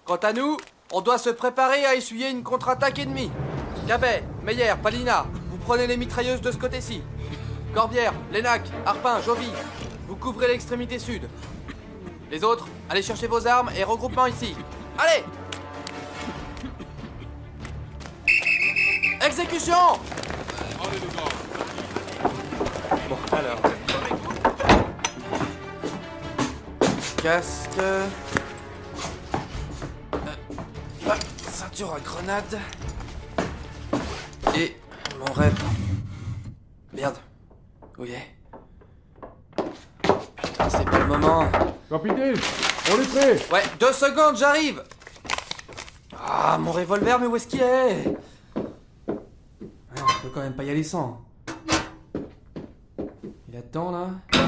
Quant à nous, on doit se préparer à essuyer une contre-attaque ennemie. Cabet, Meyer, Palina, vous prenez les mitrailleuses de ce côté-ci. Corbière, Lénac, Arpin, Jovi, vous couvrez l'extrémité sud. Les autres, allez chercher vos armes et regroupement ici. Allez! Exécution! Allez les gars! Bon, alors. Casque. Ceinture à grenade. Et mon rêve. Merde. Où il est? Putain, c'est pas le moment. Capitaine, on est prêt. Ouais, 2 secondes, j'arrive! Ah, mon revolver, mais où est-ce qu'il est? On peut quand même pas y aller sans. Il attend là. Le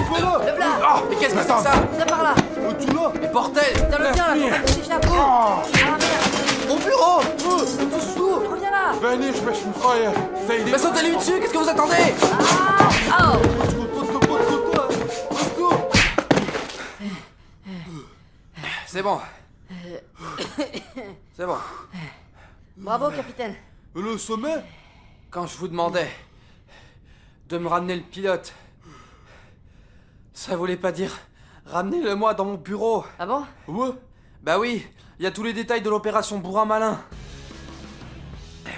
voilà. Ah, mais qu'est-ce que c'est que ça? Viens par là. Tu l'as? Mais bordel! Tiens, le viens, là, faut pas que tu t'échappes. Ah, merde. Mon bureau! Reviens là. Venez, je mets une fraye! Mais sautez-lui dessus, qu'est-ce que vous attendez? Oh. C'est bon. C'est bon. Bravo, capitaine. Le sommet? Quand je vous demandais de me ramener le pilote, ça voulait pas dire ramenez-le-moi dans mon bureau. Ah bon? Ouais. Bah oui, il y a tous les détails de l'opération Bourrin Malin.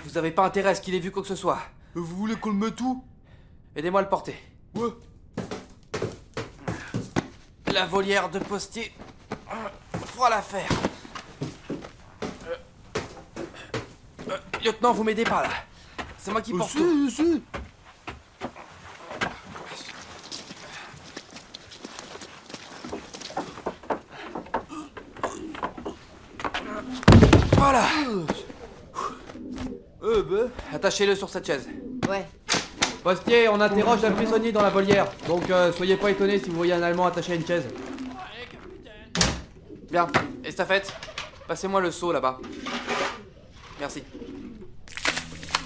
Vous avez pas intérêt à ce qu'il ait vu quoi que ce soit. Vous voulez qu'on le mette où? Aidez-moi à le porter. Ouais. La volière de postier fera l'affaire. Lieutenant, vous m'aidez pas là. C'est moi qui porte tout. Si. Voilà. Ben. Attachez-le sur cette chaise. Ouais. Postier, on interroge un prisonnier dans la volière. Donc soyez pas étonnés si vous voyez un Allemand attaché à une chaise. Bien, estafette, passez-moi le seau là-bas. Merci.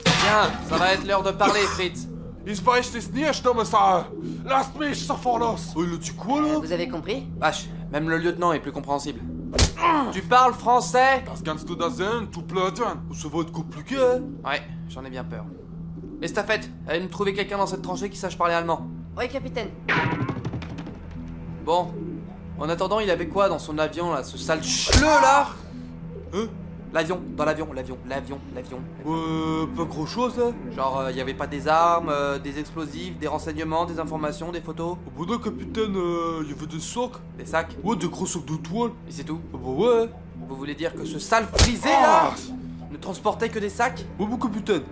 Bien, ça va être l'heure de parler, Fritz. Ich weiß das nicht, Kommissar! Lasst mich sofort los! Il a dit quoi là? Vous avez compris? Vache, même le lieutenant est plus compréhensible. Tu parles français? Das kannst du da sehen, du Blödin! Ça va être compliqué, hein? Ouais, j'en ai bien peur. Estafette, allez me trouver quelqu'un dans cette tranchée qui sache parler allemand. Ouais, capitaine. Bon, en attendant, il avait quoi dans son avion là, ce sale chleu là? Hein? L'avion, dans l'avion. Pas grand chose, hein? Genre, il y avait pas des armes, des explosifs, des renseignements, des informations, des photos, Ah bah non, capitaine, il y avait des sacs. des sacs, Ouais, des gros sacs de toile. et c'est tout. Ah bah ouais. Vous voulez dire que ce sale frisé là ne transportait que des sacs? Ouais, mon capitaine.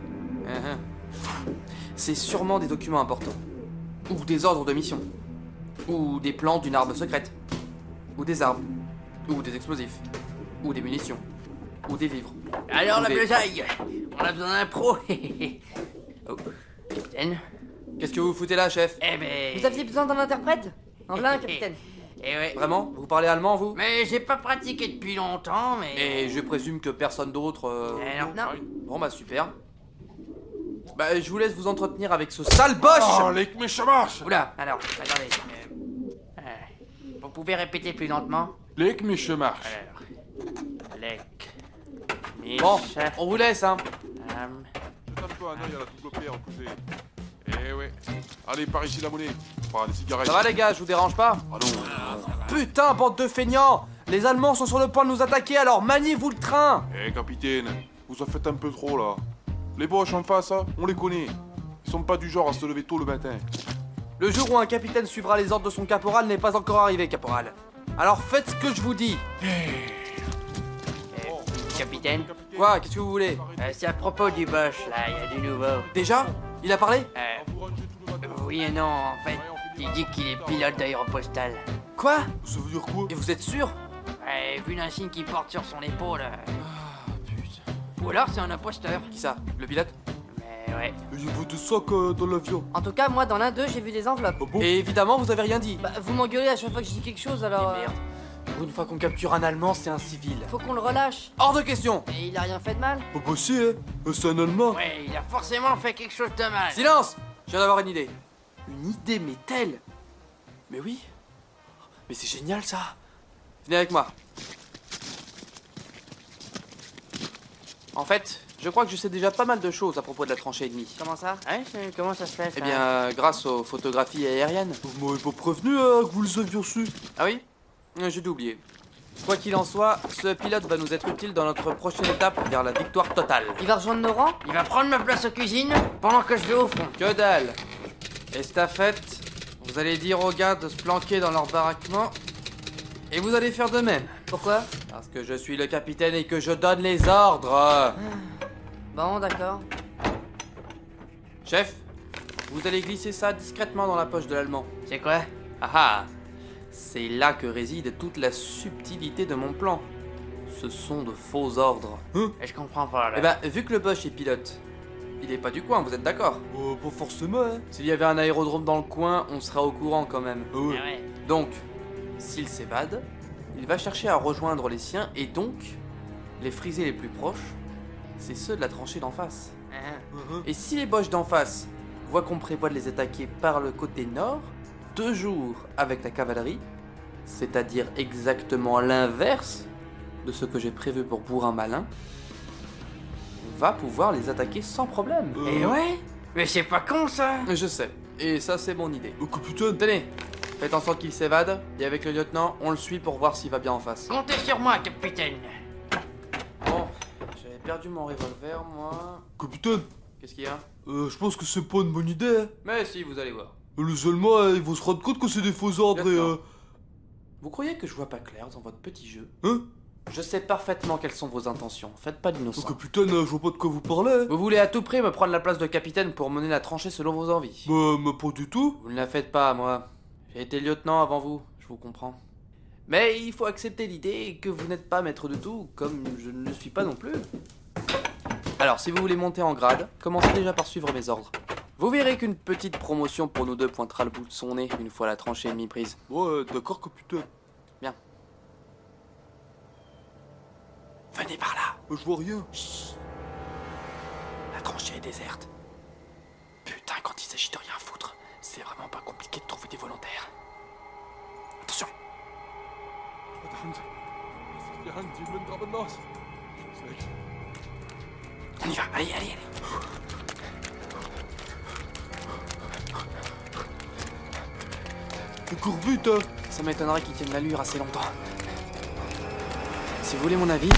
C'est sûrement des documents importants. Ou des ordres de mission. Ou des plans d'une arme secrète. Ou des armes. Ou des explosifs. Ou des munitions. Ou des vivres. Alors Ou la des- besaille, on a besoin d'un pro. Oh, capitaine. Qu'est-ce que vous foutez là, chef? Eh ben. Vous aviez besoin d'un interprète? En plein, capitaine. Eh ouais. Vraiment? Vous parlez allemand, vous? Mais j'ai pas pratiqué depuis longtemps, mais. Et je présume que personne d'autre... Eh non. Non. Bon bah super. Bah je vous laisse vous entretenir avec ce sale boche. Oh, leg mich am Arsch! Oula, alors, attendez. Vous pouvez répéter plus lentement? Leg mich am Arsch! Alors. Lec. Bon, on vous laisse hein. Jette un peu un œil à la double paire opposée. Eh ouais. Allez, par ici la monnaie. Enfin, des cigarettes. Ça va les gars, je vous dérange pas? Ah non. Putain, bande de feignants! Les Allemands sont sur le point de nous attaquer, alors maniez-vous le train! Eh, capitaine, vous en faites un peu trop, là. Les boches en face, hein, on les connaît. Ils sont pas du genre à se lever tôt le matin. Le jour où un capitaine suivra les ordres de son caporal n'est pas encore arrivé, caporal. Alors faites ce que je vous dis. Capitaine, Quoi? Qu'est-ce que vous voulez? c'est à propos du Bosch, là, il y a du nouveau. Déjà? Il a parlé? Oui et non, en fait, il dit qu'il est pilote d'aéropostale. Quoi? Ça veut dire quoi? Et vous êtes sûr? Ouais, vu l'insigne qu'il porte sur son épaule. Ou alors c'est un imposteur. Qui ça? Le pilote? Mais ouais. Il y avait des sacs dans l'avion. En tout cas, moi, dans l'un d'eux, j'ai vu des enveloppes. Ah bon? Et évidemment, vous avez rien dit. Bah, vous m'engueulez à chaque fois que je dis quelque chose, alors... Et merde. Pour une fois qu'on capture un Allemand, c'est un civil. Faut qu'on le relâche. Hors de question! Et il a rien fait de mal. Ah bah si, hein. C'est un Allemand. Ouais, il a forcément fait quelque chose de mal. Silence! Je viens d'avoir une idée. Une idée, mais telle! Mais oui! Mais c'est génial ça! Venez avec moi. En fait, je crois que je sais déjà pas mal de choses à propos de la tranchée ennemie. Comment ça? Ouais, comment ça se fait, ça? Eh bien, grâce aux photographies aériennes. Vous m'avez pas prévenu que vous les aviez reçus. Ah oui? J'ai dû oublier. Quoi qu'il en soit, ce pilote va nous être utile dans notre prochaine étape vers la victoire totale. Il va rejoindre nos rangs? Il va prendre ma place aux cuisines pendant que je vais au fond. Que dalle! Estafette, vous allez dire aux gars de se planquer dans leur baraquement et vous allez faire de même. Pourquoi? Parce que je suis le capitaine et que je donne les ordres. Bon, d'accord. Chef, vous allez glisser ça discrètement dans la poche de l'Allemand. C'est quoi? Ah ah! C'est là que réside toute la subtilité de mon plan. Ce sont de faux ordres. Je comprends pas, là. Eh ben, vu que le Bosch est pilote, il est pas du coin, vous êtes d'accord? Pas forcément, hein. S'il y avait un aérodrome dans le coin, on sera au courant quand même. Ah ouais. Ah ouais. Donc, s'il s'évade, il va chercher à rejoindre les siens et donc, les frisés les plus proches, c'est ceux de la tranchée d'en face. Et si les Boches d'en face voient qu'on prévoit de les attaquer par le côté nord, 2 jours avec la cavalerie, c'est-à-dire exactement l'inverse de ce que j'ai prévu pour Bourrin Malin, on va pouvoir les attaquer sans problème. Et ouais? Mais c'est pas con, ça. Je sais, et ça c'est mon idée. Capitaine. Tenez, faites en sorte qu'il s'évade, et avec le lieutenant, on le suit pour voir s'il va bien en face. Comptez sur moi, capitaine. Bon, j'avais perdu mon revolver, moi. Capitaine, Qu'est-ce qu'il y a? je pense que c'est pas une bonne idée, hein. Mais si, vous allez voir. Les Allemands, ils vont se rendre compte que c'est des faux ordres et Lieutenant. Vous croyez que je vois pas clair dans votre petit jeu? Hein? Je sais parfaitement quelles sont vos intentions, faites pas d'innocent. Capitaine, je vois pas de quoi vous parlez, hein. Vous voulez à tout prix me prendre la place de capitaine pour mener la tranchée selon vos envies. Mais pas du tout. Vous ne la faites pas, moi. J'ai été lieutenant avant vous, je vous comprends. Mais il faut accepter l'idée que vous n'êtes pas maître de tout, comme je ne le suis pas non plus. Alors, si vous voulez monter en grade, commencez déjà par suivre mes ordres. Vous verrez qu'une petite promotion pour nous deux pointera le bout de son nez une fois la tranchée ennemie prise. Ouais, d'accord, capitaine. Bien. Venez par là. Je vois rien. La tranchée est déserte. Putain, quand il s'agit de rien foutre, c'est vraiment pas compliqué de trouver des volontaires. Attention. On y va, allez, allez, allez. Cours vite, hein. Ça m'étonnerait qu'ils tiennent l'allure assez longtemps. Si vous voulez mon avis...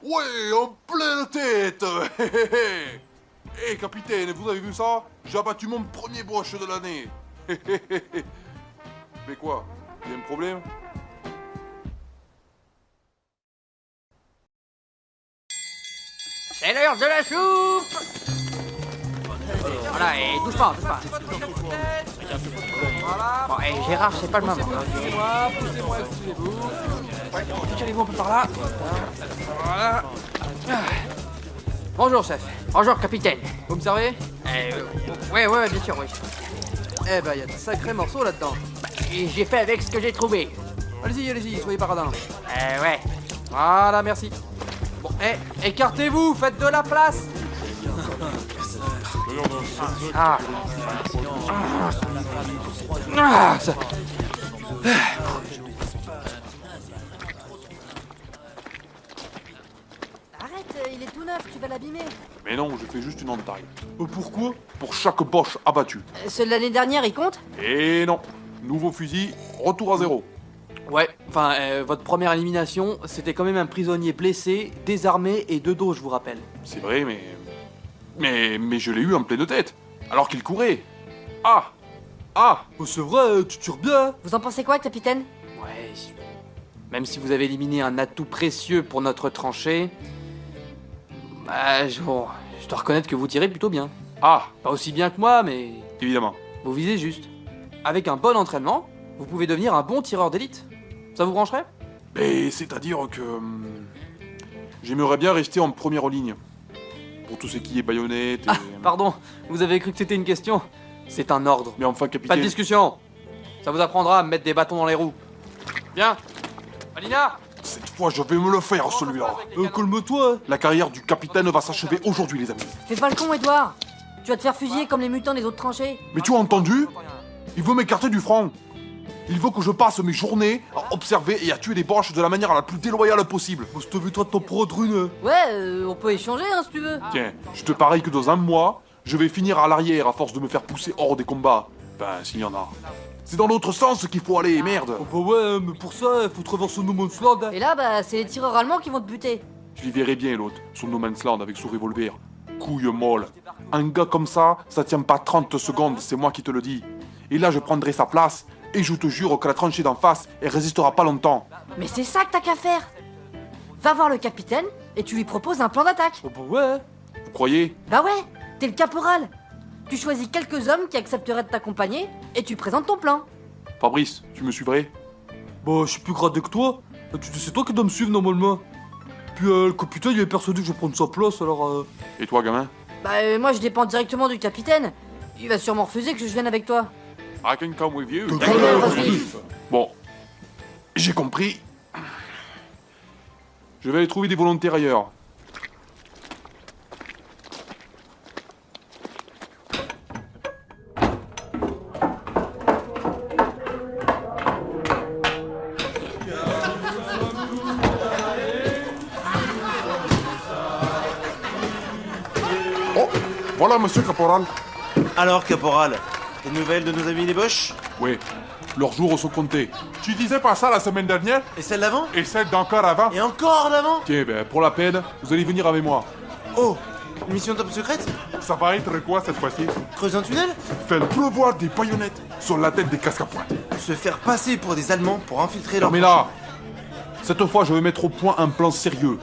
Ouais, en pleine tête. Hé, capitaine, vous avez vu ça? J'ai abattu mon premier Bosch de l'année. Mais quoi? Il y a un problème? C'est l'heure de la soupe. Voilà, et touche pas, touche pas. Bon, et Gérard, c'est pas le moment. Poussez-moi, excusez-vous. Décalez-vous un peu par là. Voilà. Bonjour, chef. Bonjour, capitaine. Vous me servez? Ouais, bien sûr, oui. Eh ben, il y a de sacrés morceaux là-dedans. Et j'ai fait avec ce que j'ai trouvé. Allez-y, allez-y, soyez paradins. Ouais. Voilà, merci. Bon, écartez-vous, faites de la place. Ah. Ça... Arrête, il est tout neuf, tu vas l'abîmer. Mais non, je fais juste une entaille. Pourquoi? Pour chaque Bosch abattu. Ceux de l'année dernière, il compte? Et non. Nouveau fusil, retour à zéro. Ouais, enfin, votre première élimination, c'était quand même un prisonnier blessé, désarmé et de dos, je vous rappelle. C'est vrai, mais je l'ai eu en pleine tête. Alors qu'il courait. Ah! Ah! Oh, c'est vrai, tu tires bien. Vous en pensez quoi, capitaine? Ouais. Même si vous avez éliminé un atout précieux pour notre tranchée, bah, je dois reconnaître que vous tirez plutôt bien. Ah! Pas aussi bien que moi, mais Évidemment. vous visez juste. Avec un bon entraînement, vous pouvez devenir un bon tireur d'élite. Ça vous brancherait? Mais c'est-à-dire que... j'aimerais bien rester en première ligne. Pour tout ce qui est baïonnette et... Pardon, vous avez cru que c'était une question? C'est un ordre. Mais enfin, Pas capitaine... de discussion. Ça vous apprendra à me mettre des bâtons dans les roues. Bien. Alina. Cette fois, je vais me le faire, celui-là. Calme-toi. Hein. La carrière du capitaine va s'achever aujourd'hui, les amis. Fais pas le con, Edouard. Tu vas te faire fusiller comme les mutants des autres tranchées. Mais tu as entendu? Il veut m'écarter du front. Il veut que je passe mes journées à observer et à tuer des boches de la manière la plus déloyale possible. Moi, je t'inviterai de t'en prendre une. Ouais, on peut échanger, hein, si tu veux. Tiens, je te parie que dans un mois, je vais finir à l'arrière à force de me faire pousser hors des combats. Ben, s'il y en a. C'est dans l'autre sens qu'il faut aller, merde. Oh bah ouais, mais pour ça, il faut traverser No Man's Land. Hein. Et là, bah, c'est les tireurs allemands qui vont te buter. Je lui verrai bien, l'autre, sur No Man's Land avec son revolver. Couille molle. Un gars comme ça tient pas 30 secondes, c'est moi qui te le dis. Et là, je prendrai sa place, et je te jure que la tranchée d'en face, elle résistera pas longtemps. Mais c'est ça que t'as qu'à faire. Va voir le capitaine et tu lui proposes un plan d'attaque. Oh bah ouais. Hein. Vous croyez? Bah ouais, t'es le caporal. Tu choisis quelques hommes qui accepteraient de t'accompagner et tu présentes ton plan. Fabrice, tu me suivrais? Bah, je suis plus gradé que toi. Tu dis, c'est toi qui dois me suivre normalement. Puis le capitaine, il est persuadé que je vais prendre sa place, alors... Et toi, gamin? Bah moi je dépends directement du capitaine. Il va sûrement refuser que je vienne avec toi. I can come with you. Allez, vas-y. Bon, j'ai compris. Je vais aller trouver des volontaires ailleurs. Oh, voilà, monsieur Caporal. Alors, caporal, des nouvelles de nos amis les Boches? Oui, leurs jours sont comptés. Tu disais pas ça la semaine dernière? Et celle d'avant? Et celle d'encore avant? Et encore d'avant? Tiens, ben, pour la peine, vous allez venir avec moi. Oh, une mission top secrète? Ça va être quoi cette fois-ci? Creuser un tunnel? Faire pleuvoir des baïonnettes sur la tête des casques à pointe. Se faire passer pour des Allemands pour infiltrer leur... Non mais là, cette fois je vais mettre au point un plan sérieux.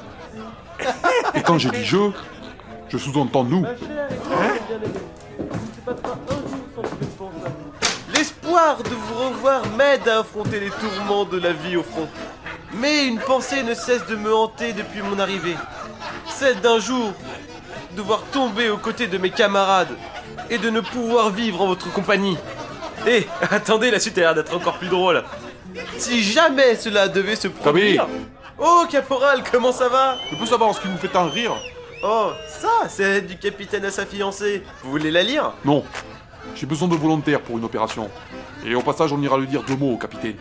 Et quand je dis je sous-entends nous. L'espoir de vous revoir m'aide à affronter les tourments de la vie au front. Mais une pensée ne cesse de me hanter depuis mon arrivée. Celle d'un jour, devoir tomber aux côtés de mes camarades et de ne pouvoir vivre en votre compagnie. Et attendez, la suite a l'air d'être encore plus drôle. Si jamais cela devait se produire... Oh, caporal, comment ça va? Je peux savoir ce qui vous fait tant rire? Oh, ça, c'est la lettre du capitaine à sa fiancée. Vous voulez la lire? Non, j'ai besoin de volontaires pour une opération. Et au passage, on ira lui dire 2 mots au capitaine.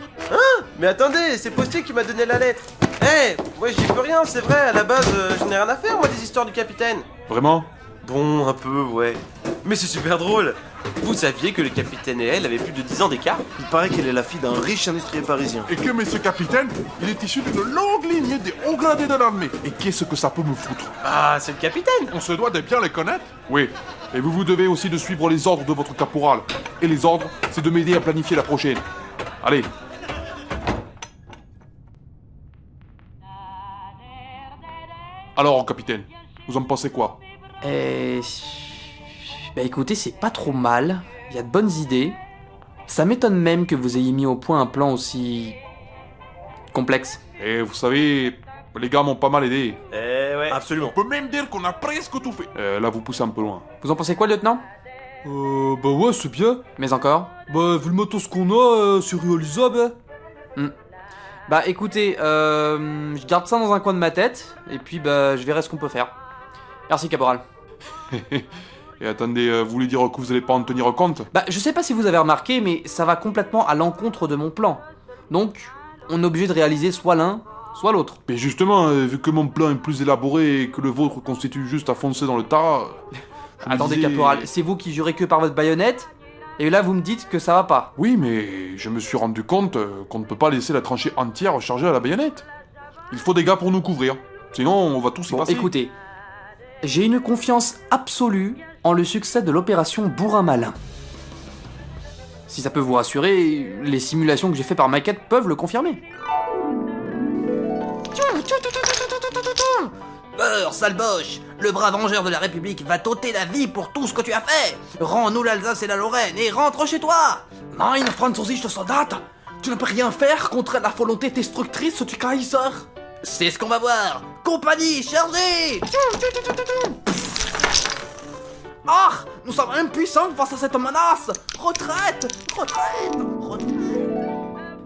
Mais attendez, c'est Postier qui m'a donné la lettre. Eh, moi j'y peux rien, c'est vrai, à la base, je n'ai rien à faire, moi, des histoires du capitaine. Vraiment? Bon, un peu, ouais. Mais c'est super drôle. Vous saviez que le capitaine et elle avaient plus de 10 ans d'écart? Il paraît qu'elle est la fille d'un riche industriel parisien. Et que monsieur capitaine, il est issu d'une longue lignée des hauts gradés de l'armée. Et qu'est-ce que ça peut me foutre? Ah, c'est le capitaine. On se doit de bien les connaître? Oui. Et vous devez aussi de suivre les ordres de votre caporal. Et les ordres, c'est de m'aider à planifier la prochaine. Allez. Alors, capitaine, vous en pensez quoi? Bah écoutez, c'est pas trop mal. Il y a de bonnes idées. Ça m'étonne même que vous ayez mis au point un plan aussi... complexe. Et vous savez, les gars m'ont pas mal aidé. Eh ouais. Absolument. On peut même dire qu'on a presque tout fait. Là, vous poussez un peu loin. Vous en pensez quoi, lieutenant? Bah ouais, c'est bien. Mais encore? Bah, vu le matos qu'on a, c'est réalisable, hein. Bah écoutez, je garde ça dans un coin de ma tête, et puis bah je verrai ce qu'on peut faire. Merci, caporal. Et attendez, vous voulez dire que vous allez pas en tenir compte? Bah je sais pas si vous avez remarqué, mais ça va complètement à l'encontre de mon plan. Donc, on est obligé de réaliser soit l'un, soit l'autre. Mais justement, vu que mon plan est plus élaboré et que le vôtre constitue juste à foncer dans le tas... je me Attendez, disais- caporal, c'est vous qui jurez que par votre baïonnette, et là vous me dites que ça va pas. Oui, mais je me suis rendu compte qu'on ne peut pas laisser la tranchée entière chargée à la baïonnette. Il faut des gars pour nous couvrir. Sinon, on va tous y Bon, passer. écoutez, j'ai une confiance absolue en le succès de l'opération Bourrin Malin. Si ça peut vous rassurer, les simulations que j'ai fait par maquette peuvent le confirmer. Beurre, sale boche! Le brave vengeur de la République va t'ôter la vie pour tout ce que tu as fait! Rends-nous l'Alsace et la Lorraine et rentre chez toi! Mein französischer Soldat, tu ne peux rien faire contre la volonté destructrice du Kaiser. C'est ce qu'on va voir! Compagnie, chargée! Ah, nous sommes impuissants face à cette menace. Retraite, retraite, retraite.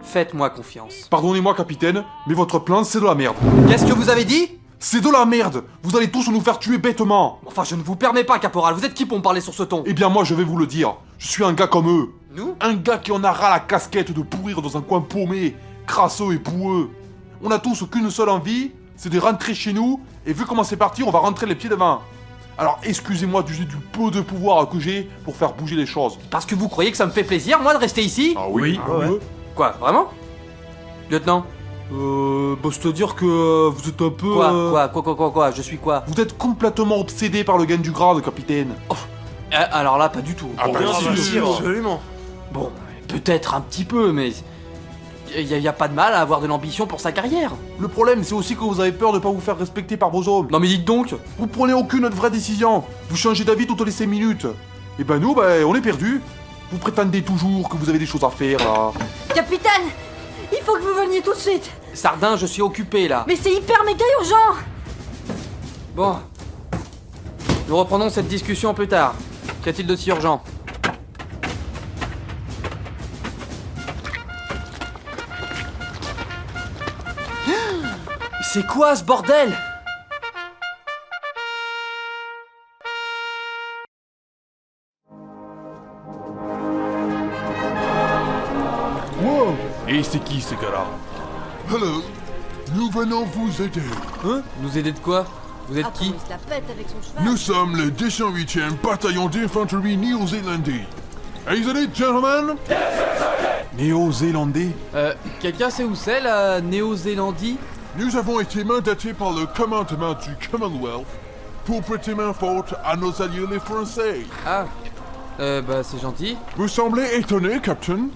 Faites-moi confiance. Pardonnez-moi, capitaine, mais votre plan, c'est de la merde. Qu'est-ce que vous avez dit? C'est de la merde. Vous allez tous nous faire tuer bêtement. Enfin, je ne vous permets pas, caporal. Vous êtes qui pour me parler sur ce ton? Eh bien, moi, je vais vous le dire. Je suis un gars comme eux. Nous? Un gars qui en a ras la casquette de pourrir dans un coin paumé, crasseux et boueux. On a tous qu'une seule envie, c'est de rentrer chez nous, et vu comment c'est parti, on va rentrer les pieds devant. Alors excusez-moi d'user du peu de pouvoir que j'ai pour faire bouger les choses. Parce que vous croyez que ça me fait plaisir, moi, de rester ici? Ah oui, Quoi, vraiment? Lieutenant? C'est-à-dire que vous êtes un peu... Quoi? Je suis quoi? Vous êtes complètement obsédé par le gain du grade, capitaine. Alors là, pas du tout. Ah bah, sûr. Absolument. Bon, peut-être un petit peu, mais... Y a pas de mal à avoir de l'ambition pour sa carrière. Le problème, c'est aussi que vous avez peur de pas vous faire respecter par vos hommes. Non mais dites donc. Vous prenez aucune vraie décision. Vous changez d'avis toutes les 5 minutes. Et ben nous, on est perdus. Vous prétendez toujours que vous avez des choses à faire, là. Capitaine, il faut que vous veniez tout de suite. Sardin, je suis occupé, là. Mais c'est hyper méga urgent. Bon. Nous reprenons cette discussion plus tard. Qu'y a-t-il de si urgent? C'est quoi ce bordel? Wow. Et c'est qui ce gars-là? Hello. Nous venons vous aider. Hein? Nous aider de quoi? Vous êtes Ah, qui? comment il se la pète avec son cheval. Nous sommes le 208e bataillon d'infanterie néo-zélandais. Is it, gentlemen? Néo-zélandais? Quelqu'un sait où c'est, la Néo-Zélandie? Nous avons été mandatés par le commandement du Commonwealth pour prêter main forte à nos alliés les Français. Ah. C'est gentil. Vous semblez étonné, Captain?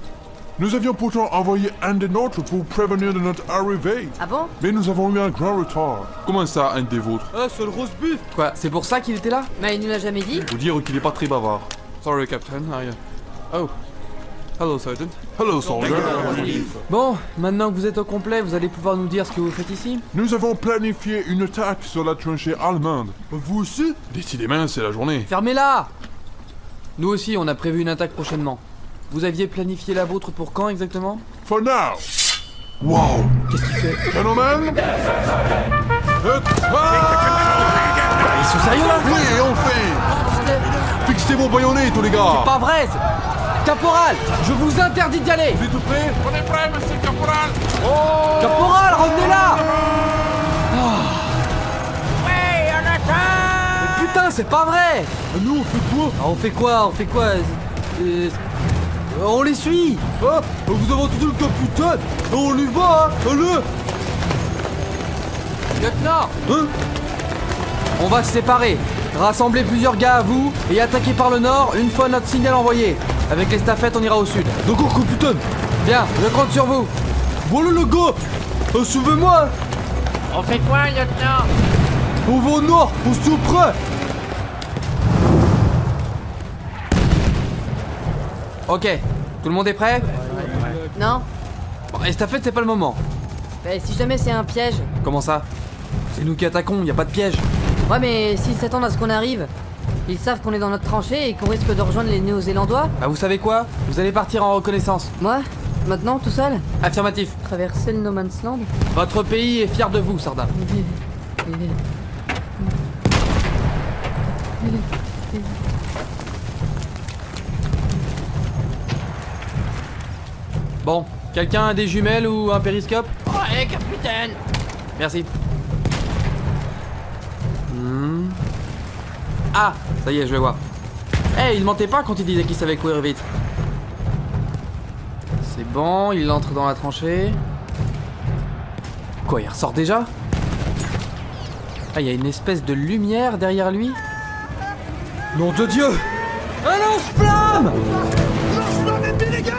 Nous avions pourtant envoyé un des nôtres pour prévenir de notre arrivée. Ah bon? Mais nous avons eu un grand retard. Comment ça, un des vôtres? Ah, c'est le roast beef. Quoi, c'est pour ça qu'il était là? Mais il nous l'a jamais dit. Faut dire qu'il est pas très bavard. Sorry, Captain. Oh. Hello, Sergeant. Hello, soldier. Bon, maintenant que vous êtes au complet, vous allez pouvoir nous dire ce que vous faites ici? Nous avons planifié une attaque sur la tranchée allemande. Vous aussi? Décidément, c'est la journée. Fermez-la! Nous aussi, on a prévu une attaque prochainement. Vous aviez planifié la vôtre pour quand exactement? For now. Wow. Qu'est-ce qu'il fait? Gentlemen. Ils sont sérieux là? Oui, on fait. Fixez vos baïonnets, tous les gars. Pas vrai! Caporal! Je vous interdis d'y aller! Vous êtes prêts? On est prêts, monsieur le caporal. Caporal, revenez là! Ouais, on attaque! Mais putain, c'est pas vrai! Nous, on fait quoi? Ah, on fait quoi? On les suit! Ah, vous avez entendu le capitaine? On y va, hein? Allez! Lieutenant! Hein? On va se séparer. Rassemblez plusieurs gars à vous et attaquez par le nord une fois notre signal envoyé. Avec les stafettes, on ira au sud. D'accord, capitaine. Bien, je compte sur vous. Voilà le gars. Suivez-moi. On fait quoi, lieutenant? On va au nord, on se tient prêt. Ok, tout le monde est prêt? Non? Bon, les stafettes, c'est pas le moment. Bah, si jamais c'est un piège. Comment ça? C'est nous qui attaquons, y a pas de piège. Ouais, mais s'ils s'attendent à ce qu'on arrive, ils savent qu'on est dans notre tranchée et qu'on risque de rejoindre les Néo-Zélandois. Bah vous savez quoi? Vous allez partir en reconnaissance. Moi? Maintenant, tout seul? Affirmatif. Traverser le No Man's Land? Votre pays est fier de vous, Sardin. Bon, quelqu'un a des jumelles ou un périscope? Ouais, capitaine! Merci. Ah, ça y est, je le vois. Eh, il mentait pas quand il disait qu'il savait courir vite. C'est bon, il entre dans la tranchée. Quoi, il ressort déjà? Ah, il y a une espèce de lumière derrière lui. Nom de Dieu. Un lance-flamme! Lance-flamme épée, les gars.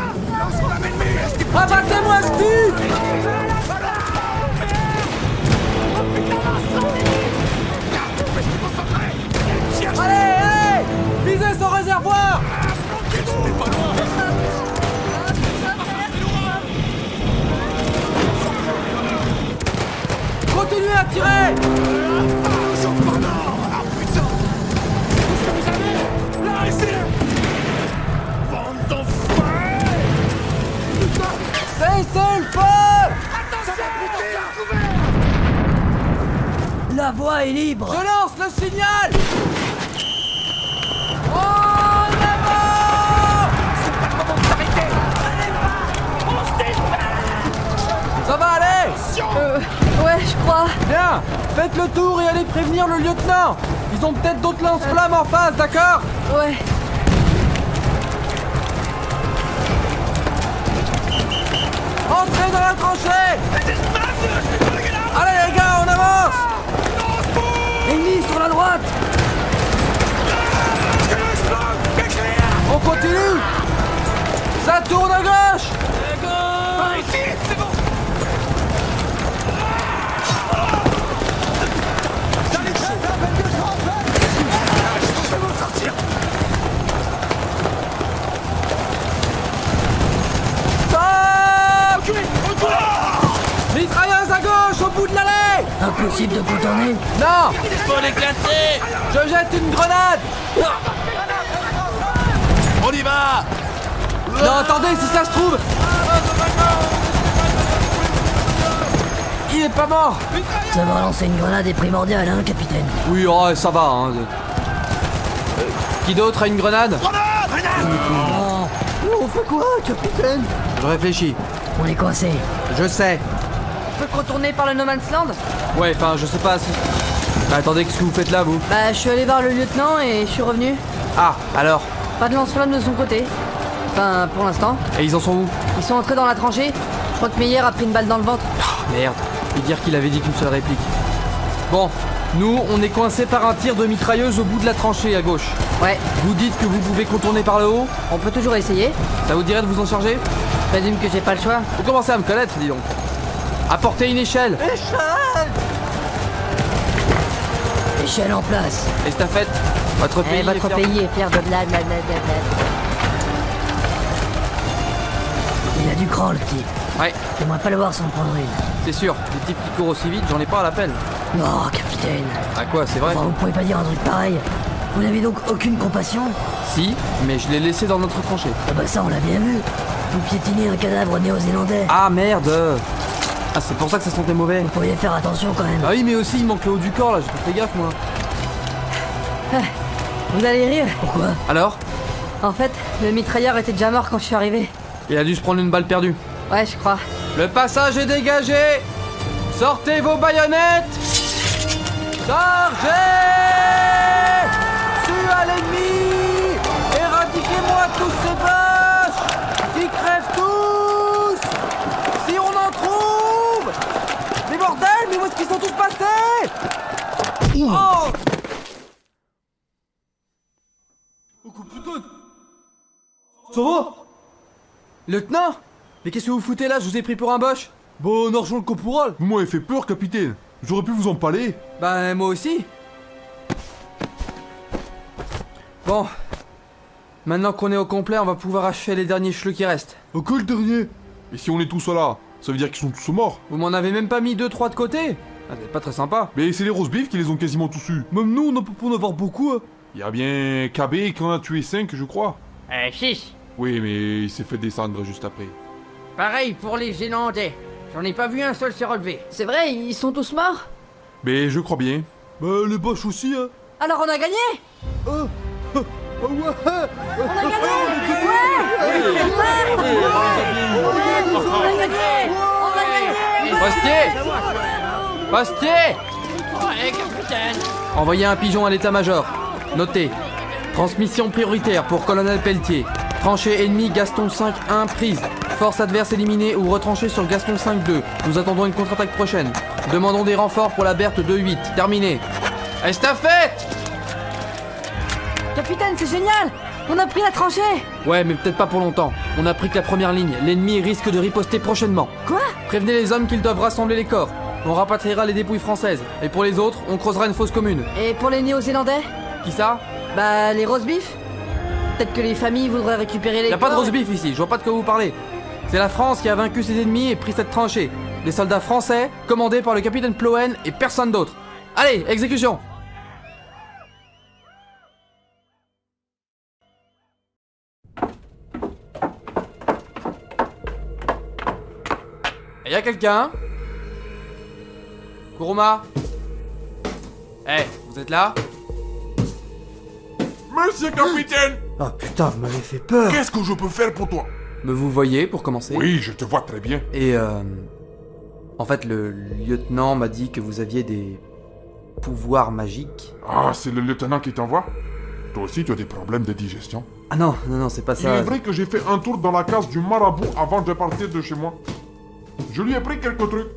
La voie est libre. Je lance le signal. En avant! Ça va aller? Ouais, je crois. Bien. Faites le tour et allez prévenir le lieutenant. Ils ont peut-être d'autres lance-flammes en face, d'accord? Ouais. Entrez dans la tranchée. Allez les gars, on avance. Ennemi sur la droite. On continue. Ça tourne à gauche. Stop. Mitrailleuse à gauche, au bout de l'allée. Impossible de contourner. Non. Faut l'éclater. Je jette une grenade. On y va! Non, attendez, si ça se trouve. Il est pas mort. Savoir lancer une grenade est primordial, hein, capitaine. Oui, oh, ça va. Hein. Qui d'autre a une grenade? On fait quoi, capitaine? Je réfléchis. On est coincé. Je sais. On peut contourner par le No Man's Land? Ouais, enfin, je sais pas si... Bah, attendez, qu'est-ce que vous faites là, vous? Bah, je suis allé voir le lieutenant et je suis revenu. Ah, alors? Pas de lance-flamme de son côté. Enfin, pour l'instant. Et ils en sont où? Ils sont entrés dans la tranchée. Je crois que Meyer a pris une balle dans le ventre. Merde. Et dire qu'il avait dit qu'une seule réplique. Bon, nous, on est coincés par un tir de mitrailleuse au bout de la tranchée à gauche. Ouais, Vous dites que vous pouvez contourner par le haut? on peut toujours essayer. Ça vous dirait de vous en charger? Je présume que j'ai pas le choix. Vous commencez à me connaître, dis donc. Apportez une échelle. Échelle en place. Estafette. Votre pays. Eh, votre est fier- pays est fier de blablabla. Il a du cran, le type. Ouais, J'aimerais pas le voir s'en prendre une. c'est sûr. Les types qui courent aussi vite, j'en ai pas à l'appel. Non, capitaine. À quoi, c'est vrai? Enfin, vous pouvez pas dire un truc pareil. Vous n'avez donc aucune compassion? Si, mais je l'ai laissé dans notre tranchée. Ah bah ça, on l'a bien vu. Vous piétinez un cadavre néo-zélandais. Ah merde. Ah, c'est pour ça que ça sentait mauvais. Vous pourriez faire attention quand même. Ah oui, mais aussi il manque le haut du corps là, j'ai pas fait gaffe moi. Vous allez rire. Pourquoi? Alors? En fait, le mitrailleur était déjà mort quand je suis arrivé. Il a dû se prendre une balle perdue. Ouais, je crois. Le passage est dégagé. Sortez vos baïonnettes. Chargez. Tue à l'ennemi. Éradiquez-moi tous ces boches. Ils crèvent tous. Si on en trouve. Mais bordel, mais où est-ce qu'ils sont tous passés? Oh. Ça va? Lieutenant? Mais qu'est-ce que vous foutez là? Je vous ai pris pour un boche? Bon, argent le caporal. Vous m'avez fait peur, capitaine. J'aurais pu vous empaler. Bah moi aussi. Bon. Maintenant qu'on est au complet, on va pouvoir achever les derniers chleux qui restent. Ok, le dernier. Et si on est tous là, ça veut dire qu'ils sont tous morts. Vous m'en avez même pas mis 2-3 de côté? Ah, c'est pas très sympa. Mais c'est les roast beef qui les ont quasiment tous eus. Même nous, on ne peut pas en avoir beaucoup, hein. Il y a bien KB qui en a tué 5, je crois. 6. Oui, mais il s'est fait descendre juste après. Pareil pour les Zélandais. J'en ai pas vu un seul se relever. C'est vrai, ils sont tous morts? Mais je crois bien. Bah, les boches aussi, hein. Alors on a gagné? Oh ouais. On a gagné! Ouais! On a gagné! On a gagné! Postier! Postier! Ouais, capitaine. Envoyez un pigeon à l'état-major. Notez. Transmission prioritaire pour colonel Pelletier. Tranchée ennemi Gaston 5-1 prise. Force adverse éliminée ou retranchée sur Gaston 5-2. Nous attendons une contre-attaque prochaine. Demandons des renforts pour la Berthe 2-8. Terminé. Estafette! Capitaine, c'est génial! On a pris la tranchée! Ouais, mais peut-être pas pour longtemps. On a pris que la première ligne. L'ennemi risque de riposter prochainement. Quoi? Prévenez les hommes qu'ils doivent rassembler les corps. On rapatriera les dépouilles françaises. Et pour les autres, on creusera une fosse commune. Et pour les Néo-Zélandais? Qui ça? Bah, les roast beef? Peut-être que les familles voudraient récupérer les Y'a pas de corps roast beef ici, je vois pas de quoi vous parlez. C'est la France qui a vaincu ses ennemis et pris cette tranchée. Des soldats français, commandés par le capitaine Ploen et personne d'autre. Allez, exécution! Y'a quelqu'un? Kuruma? Eh, vous êtes là? Monsieur capitaine, Ah putain, vous m'avez fait peur. qu'est-ce que je peux faire pour toi? Me vous voyez, pour commencer? Oui, je te vois très bien. Et en fait, le lieutenant m'a dit que vous aviez des pouvoirs magiques. Ah, c'est le lieutenant qui t'envoie? Toi aussi, tu as des problèmes de digestion. Ah non, c'est pas Il ça. est vrai que j'ai fait un tour dans la case du marabout avant de partir de chez moi. Je lui ai pris quelques trucs.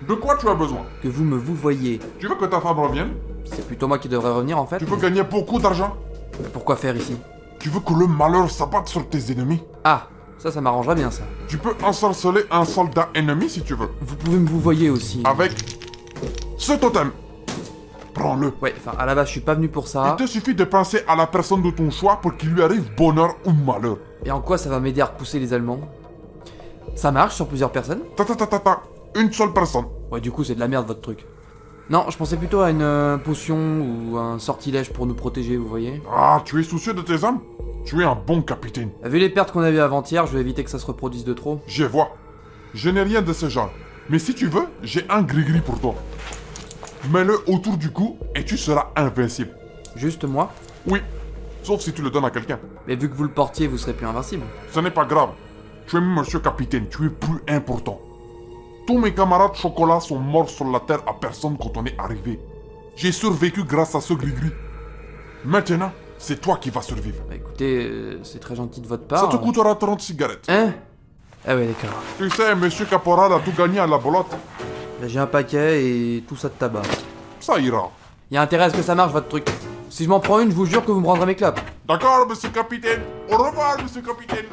De quoi tu as besoin? Que vous me vous voyez. Tu veux que ta femme revienne? C'est plutôt moi qui devrais revenir en fait. Tu veux gagner beaucoup d'argent? Mais pourquoi faire ici? Tu veux que le malheur s'abatte sur tes ennemis? Ah, ça m'arrangerait bien ça. Tu peux ensorceler un soldat ennemi si tu veux. Vous pouvez me vous voyez aussi. Avec ce totem. Prends-le. Ouais, enfin à la base je suis pas venu pour ça. Il te suffit de penser à la personne de ton choix pour qu'il lui arrive bonheur ou malheur. Et en quoi ça va m'aider à repousser les Allemands? Ça marche sur plusieurs personnes? Ta. Une seule personne. Ouais, du coup c'est de la merde votre truc. Non, je pensais plutôt à une potion ou un sortilège pour nous protéger, vous voyez. Ah, tu es soucieux de tes âmes? Tu es un bon capitaine. Vu les pertes qu'on a vues avant-hier, je vais éviter que ça se reproduise de trop. Je vois. Je n'ai rien de ce genre. Mais si tu veux, j'ai un gris-gris pour toi. Mets-le autour du cou et tu seras invincible. Juste moi? Oui. Sauf si tu le donnes à quelqu'un. Mais vu que vous le portiez, vous serez plus invincible. Ce n'est pas grave. Tu es monsieur capitaine, tu es plus important. Tous mes camarades chocolat sont morts sur la terre à personne quand on est arrivé. J'ai survécu grâce à ce gris-gris. Maintenant, c'est toi qui vas survivre. Bah écoutez, c'est très gentil de votre part. Ça te coûtera 30 cigarettes. Hein? Ah ouais, d'accord. Tu sais, monsieur Caporal a tout gagné à la bolotte. Là, j'ai un paquet et tout ça de tabac. Ça ira. Y a intérêt à ce que ça marche, votre truc. Si je m'en prends une, je vous jure que vous me rendrez mes clopes. D'accord, monsieur capitaine. Au revoir, monsieur capitaine.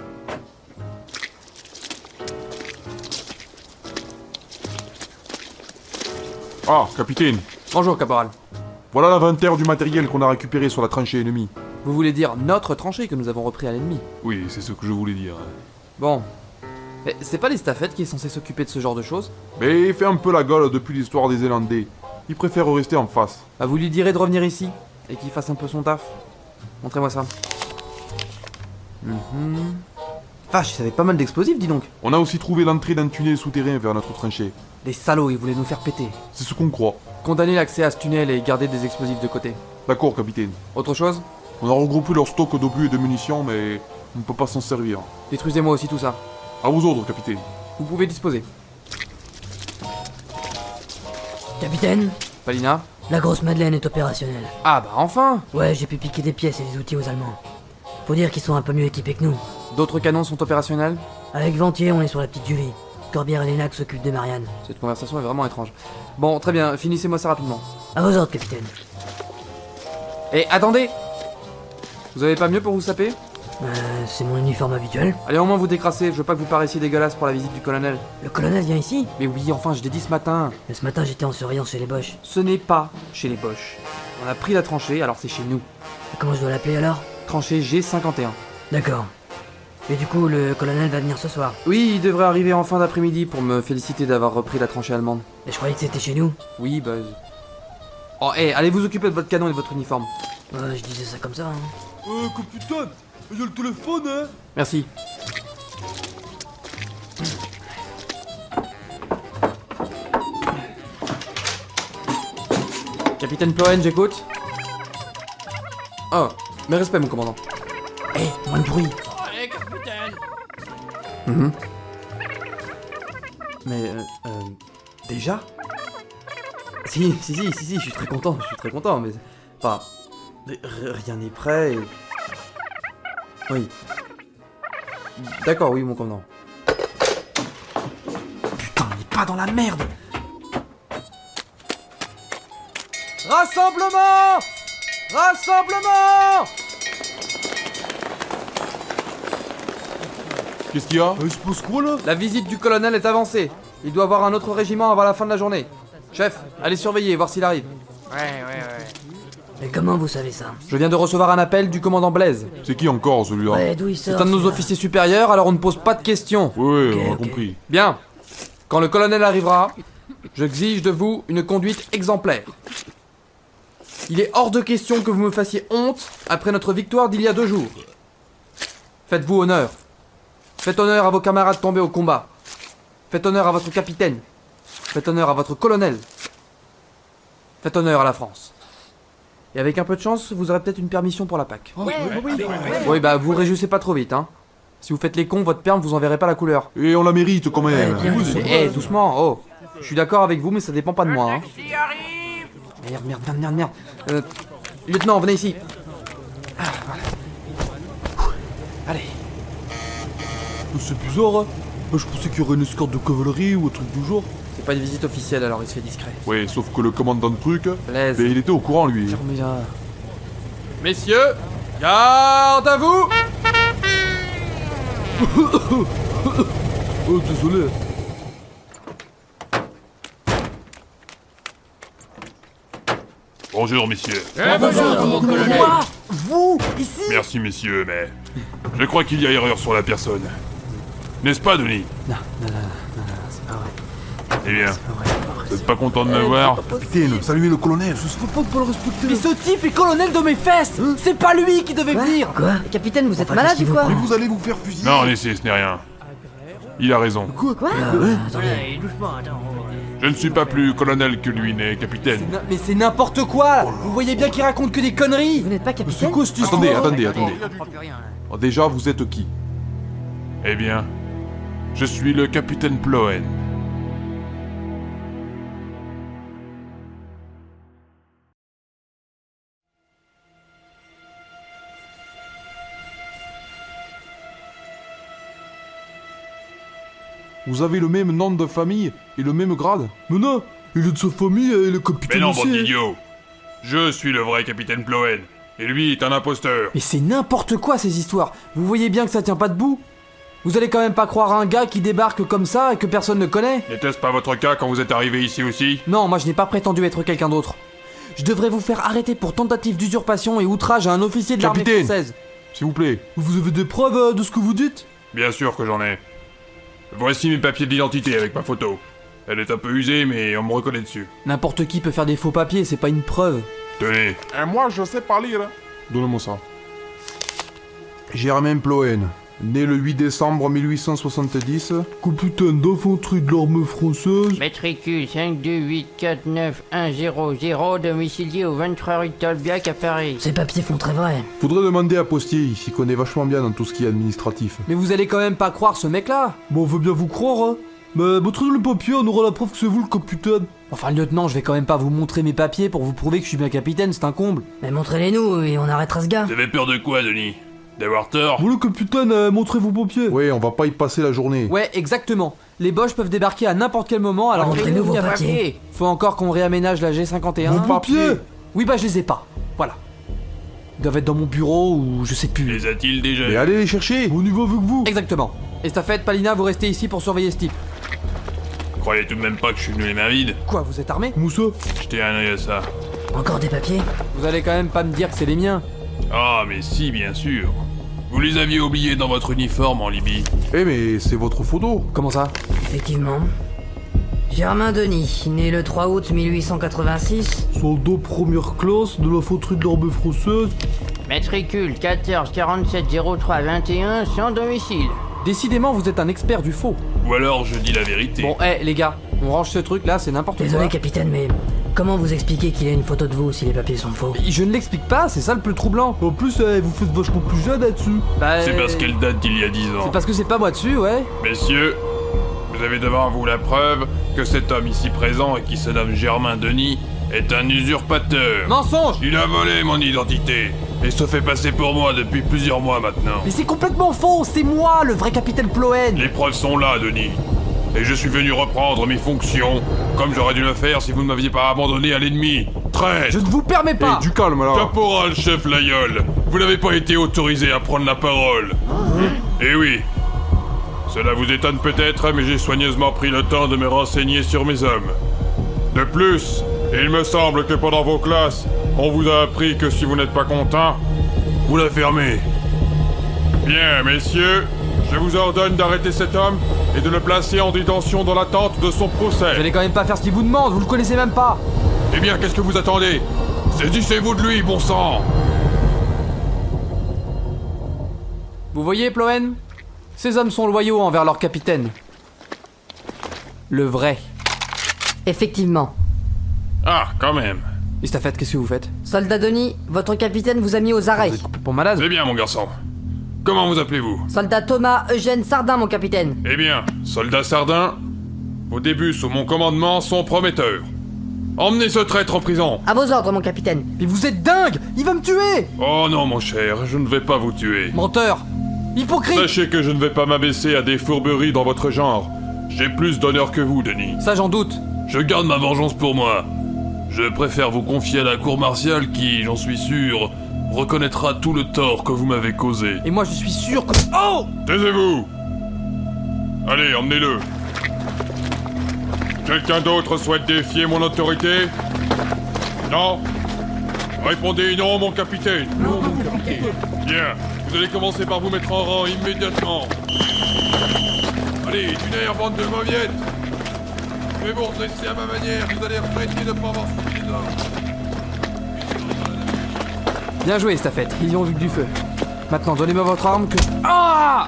Ah, capitaine. Bonjour, caporal. Voilà l'inventaire du matériel qu'on a récupéré sur la tranchée ennemie. Vous voulez dire notre tranchée que nous avons repris à l'ennemi? Oui, c'est ce que je voulais dire. Bon. Mais c'est pas les staffettes qui est censé s'occuper de ce genre de choses? Mais il fait un peu la gueule depuis l'histoire des Zélandais. Il préfère rester en face. Bah vous lui direz de revenir ici, et qu'il fasse un peu son taf. Montrez-moi ça. Vache, ça avait pas mal d'explosifs, dis donc. On a aussi trouvé l'entrée d'un tunnel souterrain vers notre tranchée. Les salauds, ils voulaient nous faire péter. C'est ce qu'on croit. Condamner l'accès à ce tunnel et garder des explosifs de côté. D'accord, capitaine. Autre chose? On a regroupé leur stock d'obus et de munitions, mais on ne peut pas s'en servir. Détruisez-moi aussi tout ça. À vous autres, capitaine. Vous pouvez disposer. Capitaine, Palina? la grosse Madeleine est opérationnelle. Ah bah enfin! Ouais, j'ai pu piquer des pièces et des outils aux Allemands. Faut dire qu'ils sont un peu mieux équipés que nous. D'autres canons sont opérationnels? Avec Ventier, on est sur la petite Julie. Corbière et Lénac s'occupent de Marianne. Cette conversation est vraiment étrange. Bon, très bien, finissez-moi ça rapidement. À vos ordres, capitaine. Et attendez! Vous avez pas mieux pour vous saper? C'est mon uniforme habituel. Allez, au moins vous décrassez, je veux pas que vous paraissiez dégueulasse pour la visite du colonel. Le colonel vient ici? Mais oui, enfin, je l'ai dit ce matin. Mais ce matin, j'étais en surveillance chez les Boches. Ce n'est pas chez les Boches. On a pris la tranchée, alors c'est chez nous. Et comment je dois l'appeler alors? Tranchée G51. D'accord. Et du coup, le colonel va venir ce soir. Oui, il devrait arriver en fin d'après-midi pour me féliciter d'avoir repris la tranchée allemande. Et je croyais que c'était chez nous. Oui, bah... Oh, hé, allez vous occuper de votre canon et de votre uniforme. Ouais, je disais ça comme ça, hein. Capitaine, il y a le téléphone, hein. Merci. Capitaine Ploen, j'écoute. Oh, mes respects, mon commandant. Hé, moins de bruit. Allez, capitaine. Mais, déjà? Si, je suis très content, mais... Enfin, rien n'est prêt et... Oui. D'accord, oui, mon commandant. Putain, on n'est pas dans la merde! Rassemblement! Rassemblement! Qu'est-ce qu'il y a? Il se passe quoi là? La visite du colonel est avancée. Il doit avoir un autre régiment avant la fin de la journée. Chef, allez surveiller, voir s'il arrive. Ouais. Mais comment vous savez ça? Je viens de recevoir un appel du commandant Blaise. C'est qui encore, celui-là? Ouais, d'où il sort? C'est un de nos celui-là officiers supérieurs, alors on ne pose pas de questions. Oui, Ok, on a ok. compris. Bien. Quand le colonel arrivera, j'exige de vous une conduite exemplaire. Il est hors de question que vous me fassiez honte après notre victoire d'il y a 2 jours. Faites-vous honneur. Faites honneur à vos camarades tombés au combat. Faites honneur à votre capitaine. Faites honneur à votre colonel. Faites honneur à la France. Et avec un peu de chance, vous aurez peut-être une permission pour la Pâques. Oui, bah vous réjouissez pas trop vite, hein. Si vous faites les cons, votre perme vous enverrez pas la couleur. Et on la mérite quand même. Eh, doucement, oh. Je suis d'accord avec vous, mais ça dépend pas de moi, hein. Merde. Lieutenant, venez ici. Ah, voilà. Allez. C'est bizarre, hein. Je pensais qu'il y aurait une escorte de cavalerie ou un truc du genre. C'est pas une visite officielle, alors il se fait discret. Ouais, sauf que le commandant de truc, Blaise. ben, il était au courant lui. Fermez-la. Messieurs, garde à vous. Oh, désolé. Bonjour messieurs. Quoi? Vous? Ici? Merci messieurs, mais je crois qu'il y a erreur sur la personne. N'est-ce pas, Denis? Non, c'est pas vrai. Eh bien, vous êtes pas content de me voir? Capitaine, saluez le colonel. Je sais pas de pas le respecter. Mais ce type est colonel de mes fesses! C'est pas lui qui devait venir! Quoi? Capitaine, vous êtes malade ou quoi? Mais vous allez vous faire fusiller. Non, laissez, ce n'est rien. Il a raison. Quoi? Attendez. Doucement, attends. Je ne suis pas plus colonel que lui n'est capitaine. Mais c'est n'importe quoi. Vous voyez bien qu'il raconte que des conneries. Vous n'êtes pas capitaine? quoi cette histoire? Attendez. Je crois plus rien, là. Oh, déjà, vous êtes qui? Eh bien, je suis le capitaine Ploen. Vous avez le même nom de famille et le même grade? Mais non, il est de sa famille et le capitaine Mais non, aussi. bande d'idiots. Je suis le vrai capitaine Ploen. Et lui est un imposteur. Mais c'est n'importe quoi ces histoires. Vous voyez bien que ça tient pas debout. Vous allez quand même pas croire à un gars qui débarque comme ça et que personne ne connaît? N'était-ce pas votre cas quand vous êtes arrivé ici aussi? Non, moi je n'ai pas prétendu être quelqu'un d'autre. Je devrais vous faire arrêter pour tentative d'usurpation et outrage à un officier de l'armée Capitaine. française. S'il vous plaît. Vous avez des preuves de ce que vous dites? Bien sûr que j'en ai. Voici mes papiers d'identité avec ma photo. Elle est un peu usée, mais on me reconnaît dessus. N'importe qui peut faire des faux papiers, c'est pas une preuve. Tenez. Moi, je sais pas lire. Donne-moi ça. Germain Ploen, né le 8 décembre 1870, capitaine d'infanterie de l'armée française. Matricule 528491000, domicilié au 23 rue Tolbiac à Paris. Ces papiers font très vrai. Faudrait demander à Postier, il s'y connaît vachement bien dans tout ce qui est administratif. Mais vous allez quand même pas croire ce mec-là. Bon, on veut bien vous croire, hein. Mais montrez-nous le papier, on aura la preuve que c'est vous le capitaine. Enfin, lieutenant, je vais quand même pas vous montrer mes papiers pour vous prouver que je suis bien capitaine, c'est un comble. Mais montrez-les-nous et on arrêtera ce gars. Vous avez peur de quoi, Denis? D'avoir tort? Bon, le capitaine, montrez vos papiers. Ouais, on va pas y passer la journée. Ouais, exactement. Les Boches peuvent débarquer à n'importe quel moment, alors Montrez-nous vos papiers. faut encore qu'on réaménage la G51. Vos papiers? Oui, bah je les ai pas. Voilà. Ils doivent être dans mon bureau ou je sais plus. Les a-t-il déjà? Mais allez les chercher. On y va avec vous. Exactement. Estafette, Palina, vous restez ici pour surveiller ce type. Croyez tout de même pas que je suis venu les mains vides? Quoi, vous êtes armé? Moussa. Jetez un œil à ça. Encore des papiers? Vous allez quand même pas me dire que c'est les miens. Ah, mais si, bien sûr. Vous les aviez oubliés dans votre uniforme en Libye. Eh mais c'est votre photo. Comment ça? Effectivement. Germain Denis, né le 3 août 1886. Soldat première classe de l'infanterie de l'armée française. Matricule 14470321, sans domicile. Décidément, vous êtes un expert du faux. Ou alors je dis la vérité. Bon, les gars, on range ce truc là, c'est n'importe quoi. Désolé capitaine, mais comment vous expliquez qu'il a une photo de vous si les papiers sont faux? Je ne l'explique pas, c'est ça le plus troublant. En plus, vous faites vachement plus jeune là-dessus. Bah, C'est parce qu'elle date d'il y a 10 ans. c'est parce que c'est pas moi dessus, ouais. Messieurs, vous avez devant vous la preuve que cet homme ici présent et qui se nomme Germain Denis est un usurpateur. Mensonge! Il a volé mon identité et se fait passer pour moi depuis plusieurs mois maintenant. Mais c'est complètement faux, c'est moi, le vrai capitaine Ploen. Les preuves sont là, Denis. Et je suis venu reprendre mes fonctions, comme j'aurais dû le faire si vous ne m'aviez pas abandonné à l'ennemi. Traître! Je ne vous permets pas. Du calme là. Caporal chef Layol, vous n'avez pas été autorisé à prendre la parole. Eh oui. Cela vous étonne peut-être, mais j'ai soigneusement pris le temps de me renseigner sur mes hommes. De plus, il me semble que pendant vos classes, on vous a appris que si vous n'êtes pas content, vous la fermez. Bien, messieurs, je vous ordonne d'arrêter cet homme et de le placer en détention dans l'attente de son Vous procès. allez quand même pas faire ce qu'il vous demande, vous le connaissez même pas. Eh bien, qu'est-ce que vous attendez? Saisissez-vous de lui, bon sang! Vous voyez, Ploen? Ces hommes sont loyaux envers leur capitaine. Le vrai. Effectivement. Ah, quand même. Estafette, qu'est-ce que vous faites? Soldat Denis, votre capitaine vous a mis aux arrêts. Vous êtes un peu pour malade? C'est bien, mon garçon. Comment vous appelez-vous? Soldat Thomas Eugène Sardin, mon capitaine. Eh bien, soldat Sardin, vos débuts sous mon commandement sont prometteurs. Emmenez ce traître en prison. À vos ordres, mon capitaine. Mais vous êtes dingue! Il va me tuer! Oh non, mon cher, je ne vais pas vous tuer. Menteur! Hypocrite! Sachez que je ne vais pas m'abaisser à des fourberies dans votre genre. J'ai plus d'honneur que vous, Denis. Ça, j'en doute. Je garde ma vengeance pour moi. Je préfère vous confier à la cour martiale qui, j'en suis sûr, reconnaîtra tout le tort que vous m'avez causé. Et moi, je suis sûr que... Oh! Taisez-vous! Allez, emmenez-le. Quelqu'un d'autre souhaite défier mon autorité? Non? Répondez non, mon capitaine. Non, mon capitaine. Bien, vous allez commencer par vous mettre en rang immédiatement. Allez, d'une air, bande de mauviettes. Je vais vous redresser à ma manière, vous allez regretter de ne pas avoir suivi les ordres. Bien joué, Estafette. Ils y ont vu que du feu. Maintenant, donnez-moi votre arme que... Ah!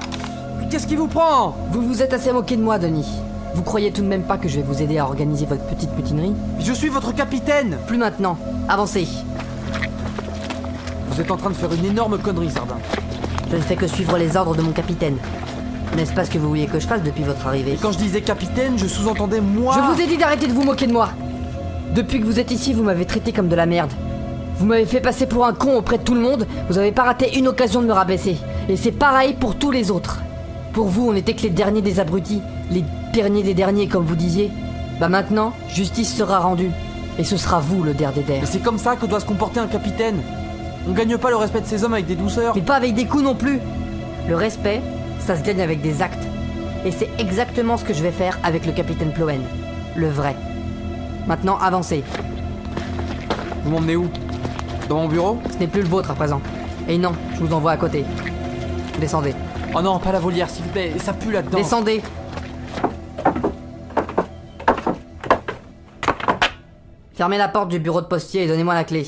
Mais qu'est-ce qui vous prend? Vous vous êtes assez moqué de moi, Denis. Vous croyez tout de même pas que je vais vous aider à organiser votre petite mutinerie? Je suis votre capitaine! Plus maintenant. Avancez. Vous êtes en train de faire une énorme connerie, Sardin. Je ne fais que suivre les ordres de mon capitaine. N'est-ce pas ce que vous vouliez que je fasse depuis votre arrivée? Et quand je disais capitaine, je sous-entendais moi... Je vous ai dit d'arrêter de vous moquer de moi. Depuis que vous êtes ici, vous m'avez traité comme de la merde. Vous m'avez fait passer pour un con auprès de tout le monde, vous avez pas raté une occasion de me rabaisser. Et c'est pareil pour tous les autres. Pour vous, on était que les derniers des abrutis, les derniers des derniers, comme vous disiez. Bah maintenant, justice sera rendue. Et ce sera vous, le der des der. Mais c'est comme ça que doit se comporter un capitaine. On gagne pas le respect de ces hommes avec des douceurs. Mais pas avec des coups non plus. Le respect, ça se gagne avec des actes. Et c'est exactement ce que je vais faire avec le capitaine Ploen. Le vrai. Maintenant, avancez. Vous m'emmenez où? Dans mon bureau? Ce n'est plus le vôtre à présent. Et non, je vous envoie à côté. Descendez. Oh non, pas la volière, s'il vous plaît, ça pue là-dedans. Descendez. Fermez la porte du bureau de postier et donnez-moi la clé.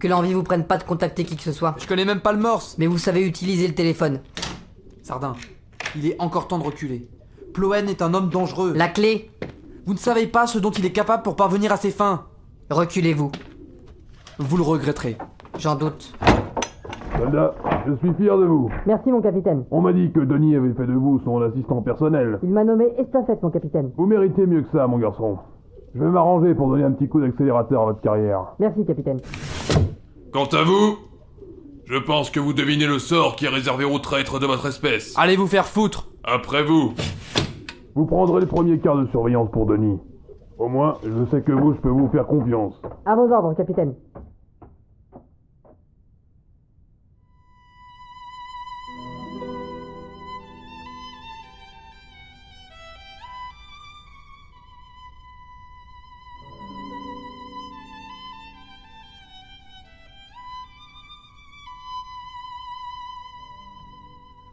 Que l'envie vous prenne pas de contacter qui que ce soit. Je connais même pas le morse. Mais vous savez utiliser le téléphone. Sardin, il est encore temps de reculer. Ploen est un homme dangereux. La clé. Vous ne savez pas ce dont il est capable pour parvenir à ses fins. Reculez-vous. Vous le regretterez. J'en doute. Soldat, je suis fier de vous. Merci mon capitaine. On m'a dit que Denis avait fait de vous son assistant personnel. Il m'a nommé estafette mon capitaine. Vous méritez mieux que ça, mon garçon. Je vais m'arranger pour donner un petit coup d'accélérateur à votre carrière. Merci capitaine. Quant à vous, je pense que vous devinez le sort qui est réservé aux traîtres de votre espèce. Allez vous faire foutre. Après vous. Vous prendrez le premier quart de surveillance pour Denis. Au moins, je sais que vous, je peux vous faire confiance. À vos ordres capitaine.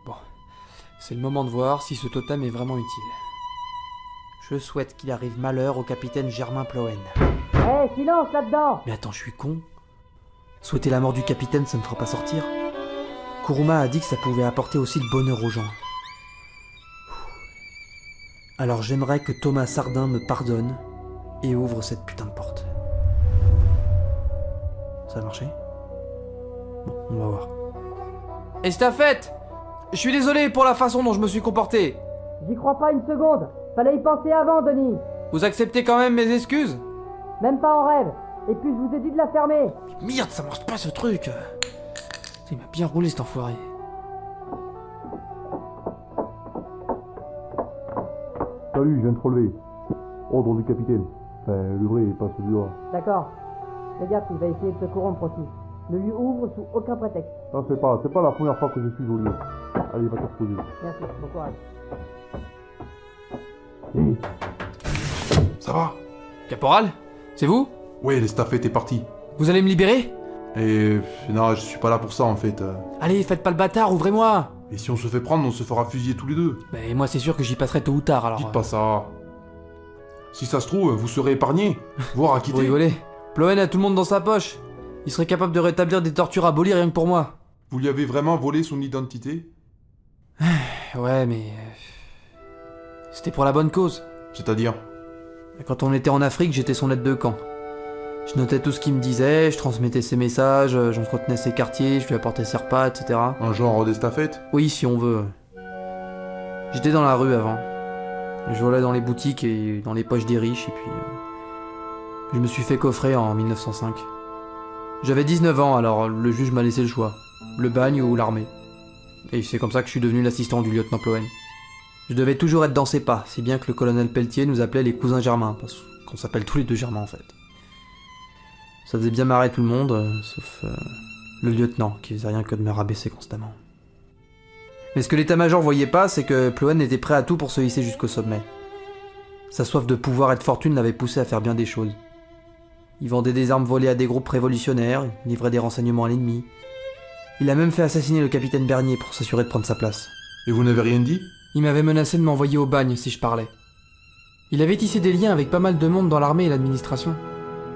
Bon, c'est le moment de voir si ce totem est vraiment utile. Je souhaite qu'il arrive malheur au capitaine Germain Ploen. Hé, silence là-dedans! Mais attends, je suis con? Souhaiter la mort du capitaine, ça me fera pas sortir? Kuruma a dit que ça pouvait apporter aussi le bonheur aux gens. Alors j'aimerais que Thomas Sardin me pardonne et ouvre cette putain de porte. Ça a marché? Bon, on va voir. Estafette! Je suis désolé pour la façon dont je me suis comporté. J'y crois pas une seconde. Fallait y penser avant, Denis. Vous acceptez quand même mes excuses? Même pas en rêve. Et puis je vous ai dit de la fermer. Merde, ça marche pas ce truc. Il m'a bien roulé cet enfoiré. Salut, je viens de te relever. Ordre du capitaine. Enfin, le vrai, pas celui-là. D'accord. Fais gaffe, il va essayer de te corrompre aussi. Ne lui ouvre sous aucun prétexte. Non, c'est pas la première fois que je suis volé. Allez, va te reposer. Merci, bon courage. Ça va? Caporal? C'est vous? Ouais, l'estafette est partie. Vous allez me libérer? Et non, je suis pas là pour ça en fait. Allez, faites pas le bâtard, ouvrez-moi! Et si on se fait prendre, on se fera fusiller tous les deux. Mais moi c'est sûr que j'y passerai tôt ou tard alors. Dites pas ça. Si ça se trouve, vous serez épargné, voire Vous acquitté. rigolez? Ploen a tout le monde dans sa poche. Il serait capable de rétablir des tortures abolies rien que pour moi. Vous lui avez vraiment volé son identité? Ouais, mais... C'était pour la bonne cause. C'est-à-dire? Quand on était en Afrique, j'étais son aide de camp. Je notais tout ce qu'il me disait, je transmettais ses messages, j'entretenais ses quartiers, je lui apportais ses repas, etc. Un genre d'estafette? Oui, si on veut. J'étais dans la rue avant. Je volais dans les boutiques et dans les poches des riches, et puis... je me suis fait coffrer en 1905. J'avais 19 ans, alors le juge m'a laissé le choix. Le bagne ou l'armée. Et c'est comme ça que je suis devenu l'assistant du lieutenant Ploen. Je devais toujours être dans ses pas, si bien que le colonel Pelletier nous appelait les cousins germains, parce qu'on s'appelle tous les deux germains en fait. Ça faisait bien marrer tout le monde, sauf le lieutenant, qui faisait rien que de me rabaisser constamment. Mais ce que l'état-major voyait pas, c'est que Ploen était prêt à tout pour se hisser jusqu'au sommet. Sa soif de pouvoir et de fortune l'avait poussé à faire bien des choses. Il vendait des armes volées à des groupes révolutionnaires, il livrait des renseignements à l'ennemi. Il a même fait assassiner le capitaine Bernier pour s'assurer de prendre sa place. Et vous n'avez rien dit? Il m'avait menacé de m'envoyer au bagne si je parlais. Il avait tissé des liens avec pas mal de monde dans l'armée et l'administration.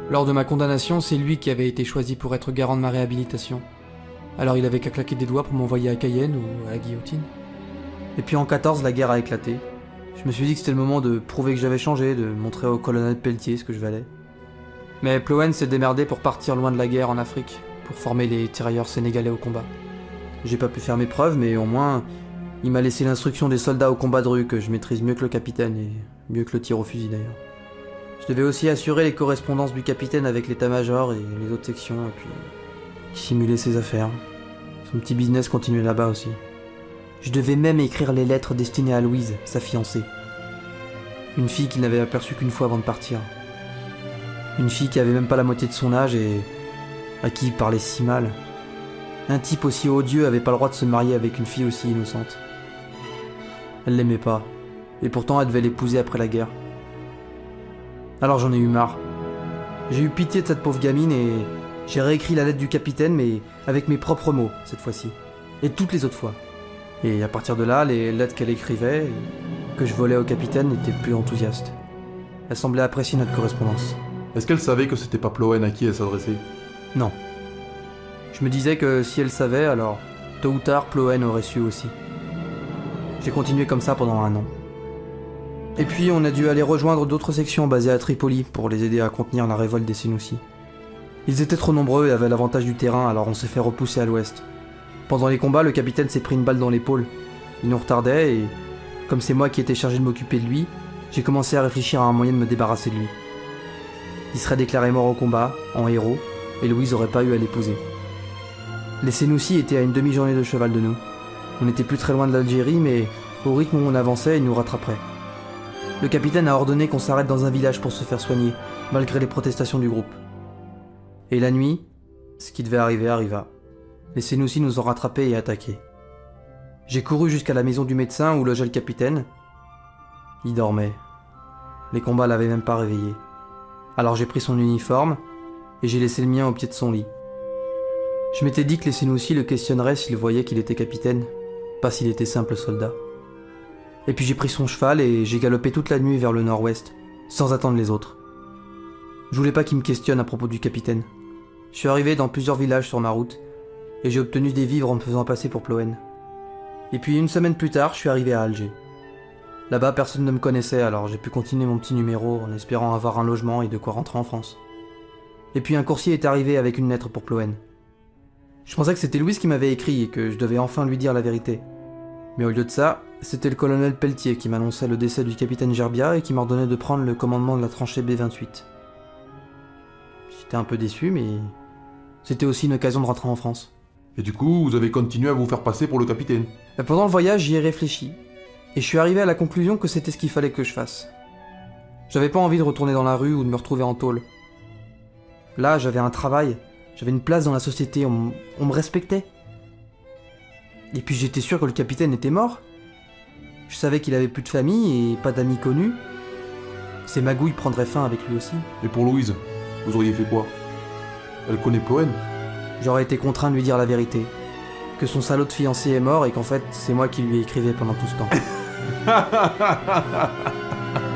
Lors de ma condamnation, c'est lui qui avait été choisi pour être garant de ma réhabilitation. Alors il avait qu'à claquer des doigts pour m'envoyer à Cayenne ou à la guillotine. Et puis en 14, la guerre a éclaté. Je me suis dit que c'était le moment de prouver que j'avais changé, de montrer au colonel Pelletier ce que je valais. Mais Ploen s'est démerdé pour partir loin de la guerre en Afrique, pour former les tirailleurs sénégalais au combat. J'ai pas pu faire mes preuves, mais au moins, il m'a laissé l'instruction des soldats au combat de rue que je maîtrise mieux que le capitaine, et mieux que le tir au fusil d'ailleurs. Je devais aussi assurer les correspondances du capitaine avec l'état-major et les autres sections, et puis simuler ses affaires. Son petit business continuait là-bas aussi. Je devais même écrire les lettres destinées à Louise, sa fiancée. Une fille qu'il n'avait aperçue qu'une fois avant de partir. Une fille qui avait même pas la moitié de son âge et à qui il parlait si mal. Un type aussi odieux avait pas le droit de se marier avec une fille aussi innocente. Elle l'aimait pas, et pourtant elle devait l'épouser après la guerre. Alors j'en ai eu marre. J'ai eu pitié de cette pauvre gamine et j'ai réécrit la lettre du capitaine, mais avec mes propres mots cette fois-ci. Et toutes les autres fois. Et à partir de là, les lettres qu'elle écrivait, que je volais au capitaine, n'étaient plus enthousiastes. Elle semblait apprécier notre correspondance. Est-ce qu'elle savait que c'était pas Ploen à qui elle s'adressait? Non. Je me disais que si elle savait, alors tôt ou tard, Ploen aurait su aussi. J'ai continué comme ça pendant 1 an. Et puis on a dû aller rejoindre d'autres sections basées à Tripoli pour les aider à contenir la révolte des Sénoussis. Ils étaient trop nombreux et avaient l'avantage du terrain, alors on s'est fait repousser à l'ouest. Pendant les combats, le capitaine s'est pris une balle dans l'épaule. Il nous retardait et, comme c'est moi qui étais chargé de m'occuper de lui, j'ai commencé à réfléchir à un moyen de me débarrasser de lui. Il serait déclaré mort au combat, en héros, et Louise aurait pas eu à l'épouser. Les Sénoussis étaient à une demi-journée de cheval de nous. On n'était plus très loin de l'Algérie, mais au rythme où on avançait, ils nous rattraperaient. Le capitaine a ordonné qu'on s'arrête dans un village pour se faire soigner, malgré les protestations du groupe. Et la nuit, ce qui devait arriver arriva. Les Sénoussis nous ont rattrapés et attaqués. J'ai couru jusqu'à la maison du médecin où logeait le capitaine. Il dormait. Les combats l'avaient même pas réveillé. Alors j'ai pris son uniforme et j'ai laissé le mien au pied de son lit. Je m'étais dit que les Sénoussis le questionneraient s'ils voyaient qu'il était capitaine, pas s'il était simple soldat. Et puis j'ai pris son cheval et j'ai galopé toute la nuit vers le nord-ouest, sans attendre les autres. Je voulais pas qu'ils me questionnent à propos du capitaine. Je suis arrivé dans plusieurs villages sur ma route, et j'ai obtenu des vivres en me faisant passer pour Ploen. Et puis 1 semaine plus tard, je suis arrivé à Alger. Là-bas, personne ne me connaissait, alors j'ai pu continuer mon petit numéro en espérant avoir un logement et de quoi rentrer en France. Et puis un coursier est arrivé avec une lettre pour Ploen. Je pensais que c'était Louise qui m'avait écrit et que je devais enfin lui dire la vérité. Mais au lieu de ça, c'était le colonel Pelletier qui m'annonçait le décès du capitaine Gerbia et qui m'ordonnait de prendre le commandement de la tranchée B28. J'étais un peu déçu, mais c'était aussi une occasion de rentrer en France. Et du coup, vous avez continué à vous faire passer pour le capitaine? Pendant le voyage, j'y ai réfléchi. Et je suis arrivé à la conclusion que c'était ce qu'il fallait que je fasse. J'avais pas envie de retourner dans la rue ou de me retrouver en tôle. Là, j'avais un travail, j'avais une place dans la société, on me respectait. Et puis j'étais sûr que le capitaine était mort. Je savais qu'il avait plus de famille et pas d'amis connus. Ses magouilles prendraient fin avec lui aussi. Et pour Louise, vous auriez fait quoi? Elle connaît Ploen? J'aurais été contraint de lui dire la vérité. Que son salaud de fiancé est mort et qu'en fait, c'est moi qui lui ai écrivé pendant tout ce temps.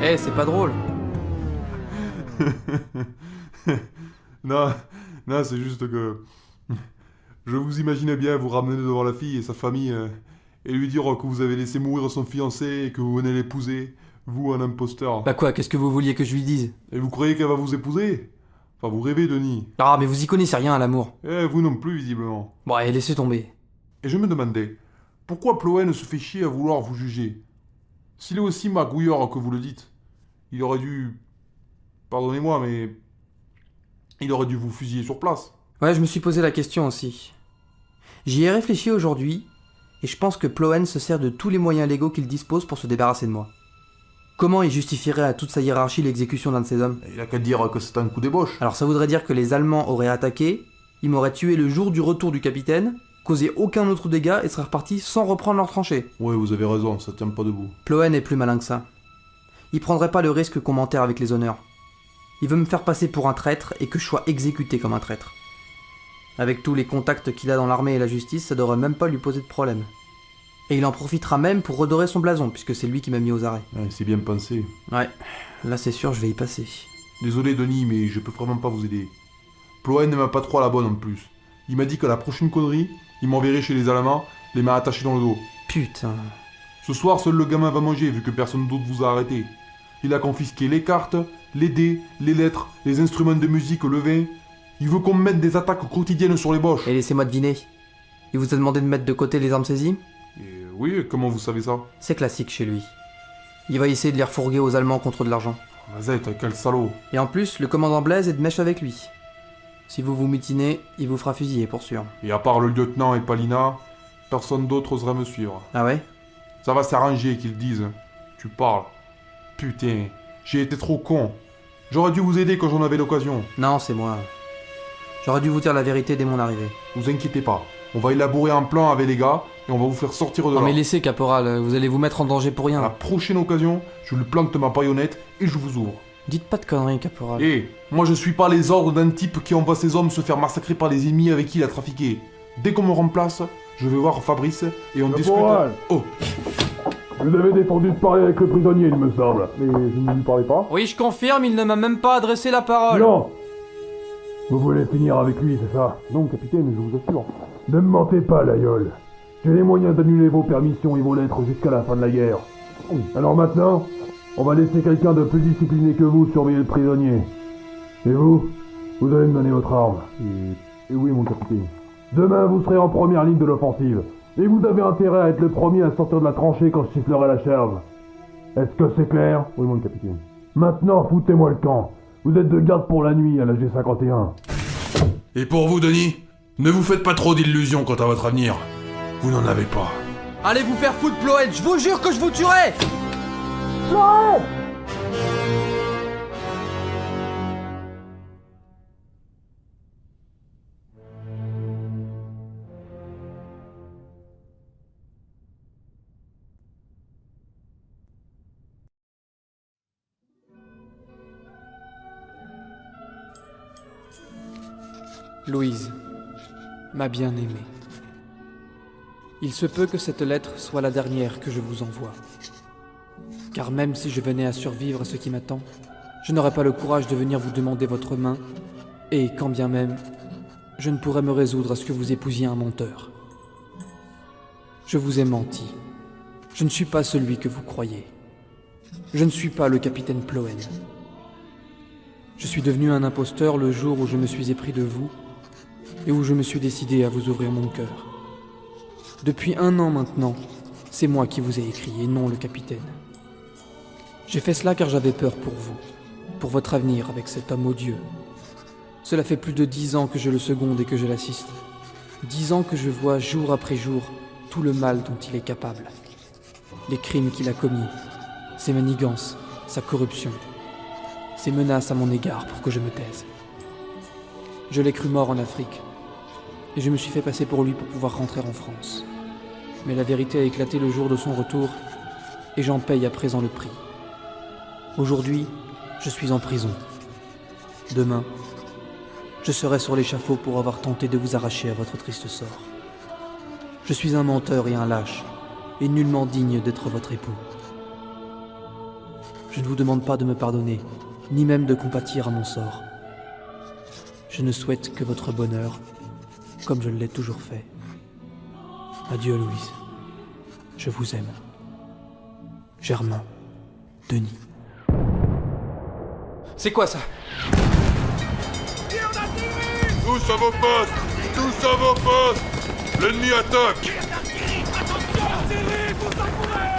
Eh, c'est pas drôle. Non, c'est juste que... Je vous imaginais bien vous ramener devant la fille et sa famille et lui dire que vous avez laissé mourir son fiancé et que vous venez l'épouser, vous un imposteur. Bah quoi, qu'est-ce que vous vouliez que je lui dise? Et vous croyez qu'elle va vous épouser? Enfin, vous rêvez, Denis. Ah, mais vous y connaissez rien à l'amour. Vous non plus, visiblement. Bon, allez, laissez tomber. Et je me demandais, pourquoi Ploen se fait chier à vouloir vous juger? S'il est aussi magouilleur que vous le dites, il aurait dû... Pardonnez-moi, mais... Il aurait dû vous fusiller sur place. Ouais, je me suis posé la question aussi. J'y ai réfléchi aujourd'hui, et je pense que Ploen se sert de tous les moyens légaux qu'il dispose pour se débarrasser de moi. Comment il justifierait à toute sa hiérarchie l'exécution d'un de ses hommes? Il a qu'à dire que c'est un coup d'ébauche. Alors ça voudrait dire que les Allemands auraient attaqué, ils m'auraient tué le jour du retour du capitaine, causé aucun autre dégât et seraient repartis sans reprendre leur tranchée. Ouais, vous avez raison, ça tient pas debout. Ploen est plus malin que ça. Il prendrait pas le risque qu'on m'enterre avec les honneurs. Il veut me faire passer pour un traître et que je sois exécuté comme un traître. Avec tous les contacts qu'il a dans l'armée et la justice, ça devrait même pas lui poser de problème. Et il en profitera même pour redorer son blason, puisque c'est lui qui m'a mis aux arrêts. Ouais, c'est bien pensé. Ouais, là c'est sûr, je vais y passer. Désolé, Denis, mais je peux vraiment pas vous aider. Ploen ne m'a pas trop à la bonne en plus. Il m'a dit que la prochaine connerie, il m'enverrait chez les Allemands, les mains attachées dans le dos. Putain. Ce soir, seul le gamin va manger, vu que personne d'autre vous a arrêté. Il a confisqué les cartes, les dés, les lettres, les instruments de musique, le vin. Il veut qu'on mette des attaques quotidiennes sur les boches. Et laissez-moi deviner. Il vous a demandé de mettre de côté les armes saisies? Oui, comment vous savez ça? C'est classique chez lui. Il va essayer de les refourguer aux Allemands contre de l'argent. Mazette, quel salaud. Et en plus, le commandant Blaise est de mèche avec lui. Si vous vous mutinez, il vous fera fusiller pour sûr. Et à part le lieutenant et Palina, personne d'autre oserait me suivre. Ah ouais? Ça va s'arranger qu'ils disent. Tu parles. Putain, j'ai été trop con. J'aurais dû vous aider quand j'en avais l'occasion. Non, c'est moi. J'aurais dû vous dire la vérité dès mon arrivée. Vous inquiétez pas. On va élaborer un plan avec les gars et on va vous faire sortir de là. Non mais laissez, caporal, vous allez vous mettre en danger pour rien. À la prochaine occasion, je lui plante ma baïonnette et je vous ouvre. Dites pas de conneries, caporal. Moi je suis pas les ordres d'un type qui envoie ses hommes se faire massacrer par les ennemis avec qui il a trafiqué. Dès qu'on me remplace, je vais voir Fabrice et on discute... Oh. Vous avez défendu de parler avec le prisonnier, il me semble. Mais je ne lui parlais pas. Oui, je confirme, il ne m'a même pas adressé la parole. Non. Vous voulez finir avec lui, c'est ça? Non, capitaine, je vous assure. Ne me mentez pas, l'aïeul. J'ai les moyens d'annuler vos permissions et vos lettres jusqu'à la fin de la guerre. Alors maintenant, on va laisser quelqu'un de plus discipliné que vous surveiller le prisonnier. Et vous allez me donner votre arme. Et oui, mon capitaine. Demain, vous serez en première ligne de l'offensive. Et vous avez intérêt à être le premier à sortir de la tranchée quand je sifflerai la charge. Est-ce que c'est clair? Oui, mon capitaine. Maintenant, foutez-moi le camp. Vous êtes de garde pour la nuit à la G51. Et pour vous, Denis, ne vous faites pas trop d'illusions quant à votre avenir. Vous n'en avez pas. Allez vous faire foutre, Ploen, je vous jure que je vous tuerai. Ploen! Louise, ma bien-aimée. Il se peut que cette lettre soit la dernière que je vous envoie. Car même si je venais à survivre à ce qui m'attend, je n'aurais pas le courage de venir vous demander votre main, et quand bien même, je ne pourrais me résoudre à ce que vous épousiez un menteur. Je vous ai menti. Je ne suis pas celui que vous croyez. Je ne suis pas le capitaine Ploen. Je suis devenu un imposteur le jour où je me suis épris de vous, et où je me suis décidé à vous ouvrir mon cœur. Depuis 1 an maintenant, c'est moi qui vous ai écrit et non le capitaine. J'ai fait cela car j'avais peur pour vous, pour votre avenir avec cet homme odieux. Cela fait plus de 10 ans que je le seconde et que je l'assiste. 10 ans que je vois jour après jour tout le mal dont il est capable. Les crimes qu'il a commis, ses manigances, sa corruption, ses menaces à mon égard pour que je me taise. Je l'ai cru mort en Afrique, et je me suis fait passer pour lui pour pouvoir rentrer en France. Mais la vérité a éclaté le jour de son retour, et j'en paye à présent le prix. Aujourd'hui, je suis en prison. Demain, je serai sur l'échafaud pour avoir tenté de vous arracher à votre triste sort. Je suis un menteur et un lâche, et nullement digne d'être votre époux. Je ne vous demande pas de me pardonner, ni même de compatir à mon sort. Je ne souhaite que votre bonheur, comme je l'ai toujours fait. Adieu, Louise. Je vous aime. Germain. Denis. C'est quoi ça? Tous à vos postes! Tous à vos postes! L'ennemi attaque!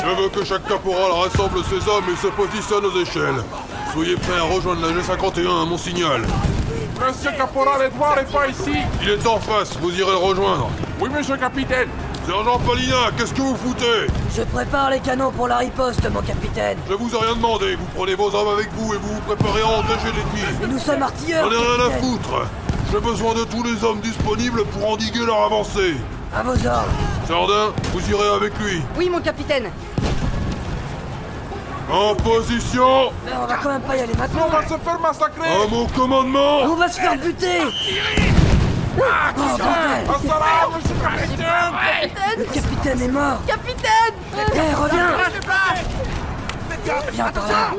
Je veux que chaque caporal rassemble ses hommes et se positionne aux échelles. Soyez prêts à rejoindre la G51 à mon signal. Monsieur Caporal Edouard est pas ici. Il est en face, vous irez le rejoindre. Oui, monsieur le capitaine. Sergent Palina, qu'est-ce que vous foutez? Je prépare les canons pour la riposte, mon capitaine. Je vous ai rien demandé, vous prenez vos hommes avec vous et vous vous préparez à engager l'ennemi. Mais nous sommes artilleurs. J'en ai rien à capitaine. foutre. J'ai besoin de tous les hommes disponibles pour endiguer leur avancée. À vos ordres. Sardin, vous irez avec lui. Oui, mon capitaine. En position! Mais on va quand même pas y aller maintenant. On va se faire massacrer. À mon commandement! On va se faire buter. Oh, bordel. Assalam, monsieur le capitaine. Le capitaine est mort. Capitaine Hé, reviens. Viens par là.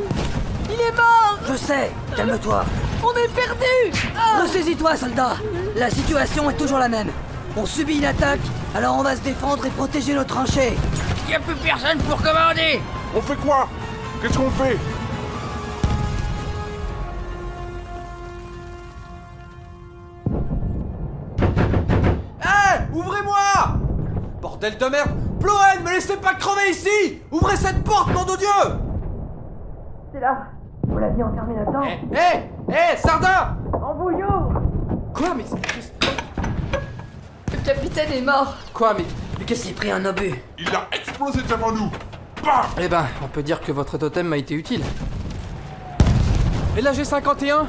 Il est mort. Je sais. Calme-toi. On est perdu. Ressaisis-toi, soldat. La situation est toujours la même. On subit une attaque, alors on va se défendre et protéger nos tranchées. Il n'y a plus personne pour commander. On fait quoi? Qu'est-ce qu'on fait? Hé, ouvrez-moi! Bordel de merde! Ploen, me laissez pas crever ici! Ouvrez cette porte, nom de Dieu! C'est là. Vous l'aviez enfermé là-dedans. Hé, Sardin! En bouillon. Quoi, mais Le capitaine est mort. Quoi, mais Qu'est-ce qu'il a pris un obus? Il a explosé devant nous. Bam! Eh ben, on peut dire que votre totem m'a été utile. Et la G51?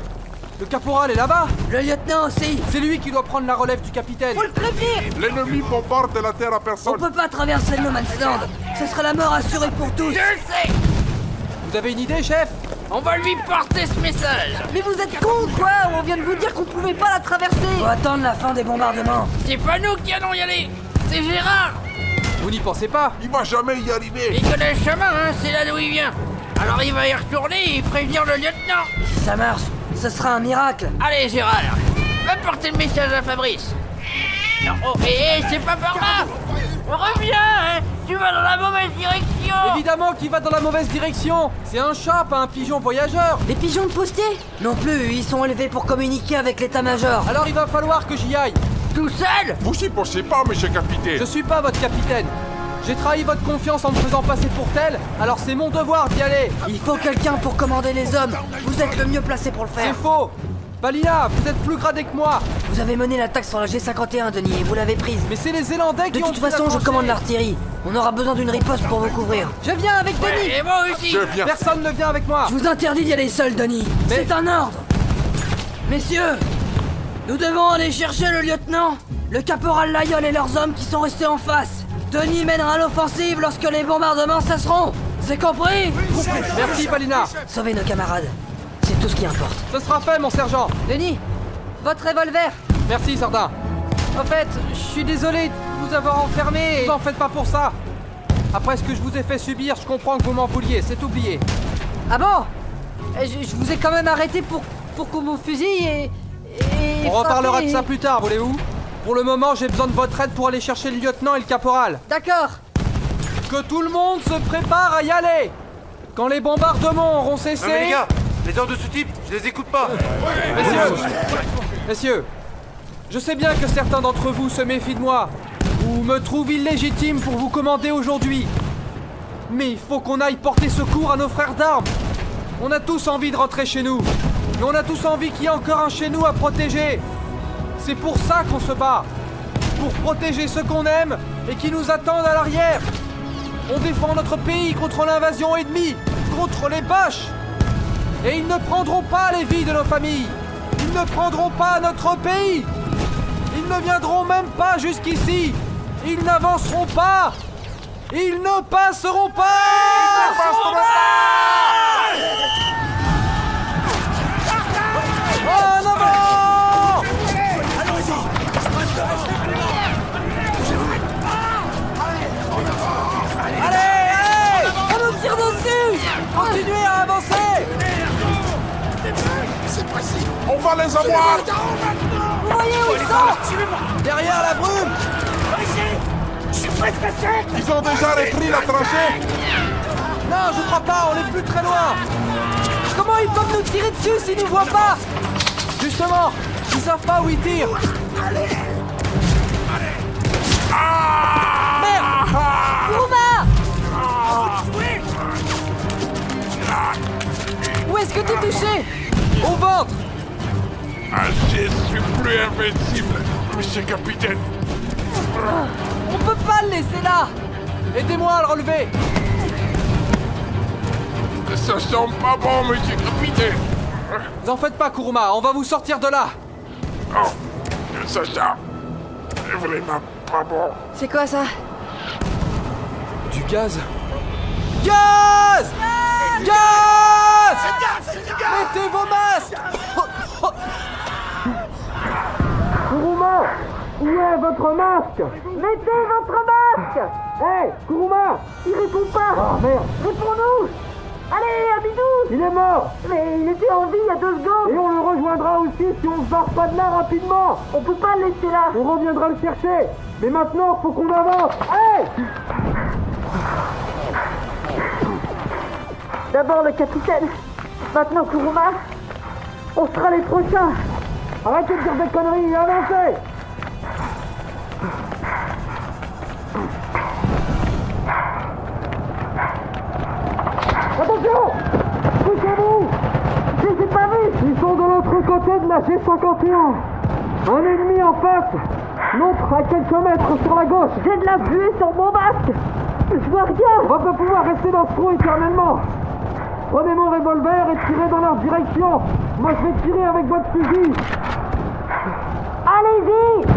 Le caporal est là-bas. Le lieutenant aussi. C'est lui qui doit prendre la relève du capitaine. Faut le prévenir. L'ennemi bombarde la terre à On personne. peut pas traverser le No Man's Land. Ce sera la mort assurée pour tous. Je le sais. Vous avez une idée, chef? On va lui porter ce message. Mais vous êtes con ou quoi? On vient de vous dire qu'on pouvait pas la traverser. Faut attendre la fin des bombardements. C'est pas nous qui allons y aller. C'est Gérard. Vous n'y pensez pas? Il va jamais y arriver. Il connaît le chemin, hein. C'est là d'où il vient. Alors il va y retourner et prévenir le lieutenant. Si ça marche, ce sera un miracle. Allez Gérard, va porter le message à Fabrice. Non, oh, c'est pas par là. Reviens, hein. Tu vas dans la mauvaise direction. Évidemment qu'il va dans la mauvaise direction. C'est un chat, pas un pigeon voyageur. Les pigeons de postier? Non plus, ils sont élevés pour communiquer avec l'état-major. Alors il va falloir que j'y aille. Tout seul. Vous y pensez pas, monsieur le capitaine. Je suis pas votre capitaine. J'ai trahi votre confiance en me faisant passer pour tel, alors c'est mon devoir d'y aller. Il faut quelqu'un pour commander les hommes. Vous êtes le mieux placé pour le C'est faire. faux. Balina, vous êtes plus gradé que moi. Vous avez mené l'attaque sur la G51, Denis, et vous l'avez prise. Mais c'est les Zélandais De qui ont toute pris la façon, je tranchée. commande l'artillerie. On aura besoin d'une riposte pour vous couvrir. Je viens avec Denis. Et moi aussi. Je viens. Personne ne vient avec moi. Je vous interdis d'y aller seul, Denis. Mais- C'est un ordre. Messieurs, nous devons aller chercher le lieutenant, le caporal Lyol et leurs hommes qui sont restés en face. Denis mènera l'offensive lorsque les bombardements cesseront. C'est compris? Merci, Balina. Sauvez nos camarades. C'est tout ce qui importe. Ce sera fait, mon sergent. Denis, votre revolver. Merci, Sardin. En fait, je suis désolé de vous avoir enfermé. Vous en faites pas pour ça. Après ce que je vous ai fait subir, je comprends que vous m'en vouliez. C'est oublié. Ah bon? Je vous ai quand même arrêté pour qu'on vous fusille et On reparlera frappé de et- ça plus tard, voulez-vous? Pour le moment, j'ai besoin de votre aide pour aller chercher le lieutenant et le caporal. D'accord. Que tout le monde se prépare à y aller. Quand les bombardements auront cessé... Non mais les gars, les ordres de ce type, je les écoute pas. Messieurs, je sais bien que certains d'entre vous se méfient de moi, ou me trouvent illégitime pour vous commander aujourd'hui. Mais il faut qu'on aille porter secours à nos frères d'armes. On a tous envie de rentrer chez nous, mais on a tous envie qu'il y ait encore un chez nous à protéger. C'est pour ça qu'on se bat. Pour protéger ceux qu'on aime et qui nous attendent à l'arrière. On défend notre pays contre l'invasion ennemie, contre les Boches. Et ils ne prendront pas les vies de nos familles. Ils ne prendront pas notre pays. Ils ne viendront même pas jusqu'ici. Ils n'avanceront pas. Ils ne passeront pas. En avant! Allez, on nous tire dessus. Continuez à avancer. On va les avoir. Vous voyez où ils sont? Derrière la brume. Ils ont déjà repris la tranchée. Non, je crois pas, on est plus très loin. Comment ils peuvent nous tirer dessus s'ils nous voient pas? Justement, si savent pas où ils tirent. Merde! Kuruma! Où est-ce que t'es touché? Au ventre! Ah, je suis plus invincible, monsieur capitaine. On peut pas le laisser là! Aidez-moi à le relever! Ça sent pas bon, monsieur capitaine. Vous en faites pas, Kuruma, on va vous sortir de là! Oh, ça sent vraiment pas bon. C'est quoi ça? Du gaz? Gaz! Gaz! Mettez vos masques! Kuruma! Où est votre masque? Mettez votre masque! Hé, Kuruma! Il répond pas! Ah merde! Réponds-nous! Allez, Abidou! Il est mort! Mais il était en vie il y a 2 secondes! Et on le rejoindra aussi si on se barre pas de là rapidement! On peut pas le laisser là! On reviendra le chercher! Mais maintenant, faut qu'on avance! Hé! D'abord le capitaine, maintenant Kuruma, on sera les prochains! Arrêtez de dire des conneries et avancez! Attention! Poussez-vous! Je les ai pas vus! Ils sont de l'autre côté de la G51! Un ennemi en face! L'autre à quelques mètres sur la gauche! J'ai de la buée sur mon masque! Je vois On rien! va pas pouvoir rester dans ce trou éternellement! Prenez mon revolver et tirez dans leur direction! Moi je vais tirer avec votre fusil! Allez-y!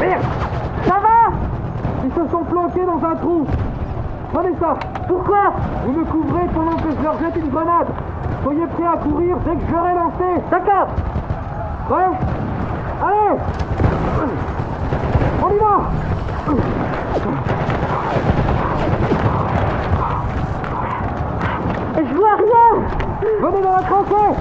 Merde! Ça va? Ils se sont planqués dans un trou! Prenez ça! Pourquoi? Vous me couvrez pendant que je leur jette une grenade! Soyez prêts à courir dès que je l'aurai lancé! D'accord! Prêts? Allez! On y va! Je vois rien! Venez dans la tranchée!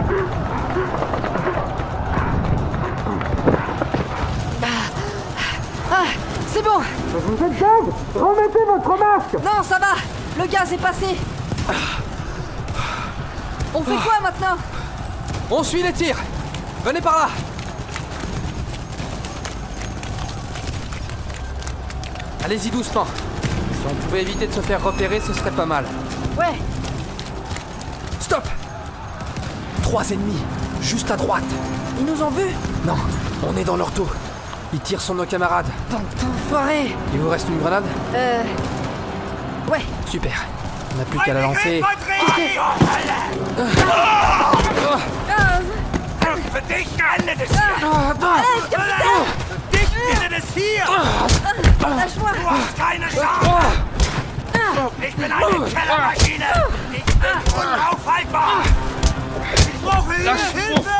Ah, c'est bon! Vous êtes dingue! Remettez votre masque! Non, ça va! Le gaz est passé! On fait quoi maintenant? On suit les tirs! Venez par là! Allez-y doucement. Si on pouvait éviter de se faire repérer, ce serait pas mal. Ouais! Stop! 3 ennemis, juste à droite. Ils nous ont vus? Non, on est dans leur dos. Ils tirent sur nos camarades. Bande d'enfoirés! Il vous reste une grenade? Ouais! Super. On n'a plus qu'à la lancer. Lâche-moi! Ich bin eine Kellermaschine! Ich bin unaufhaltbar! Ich brauche Hilfe!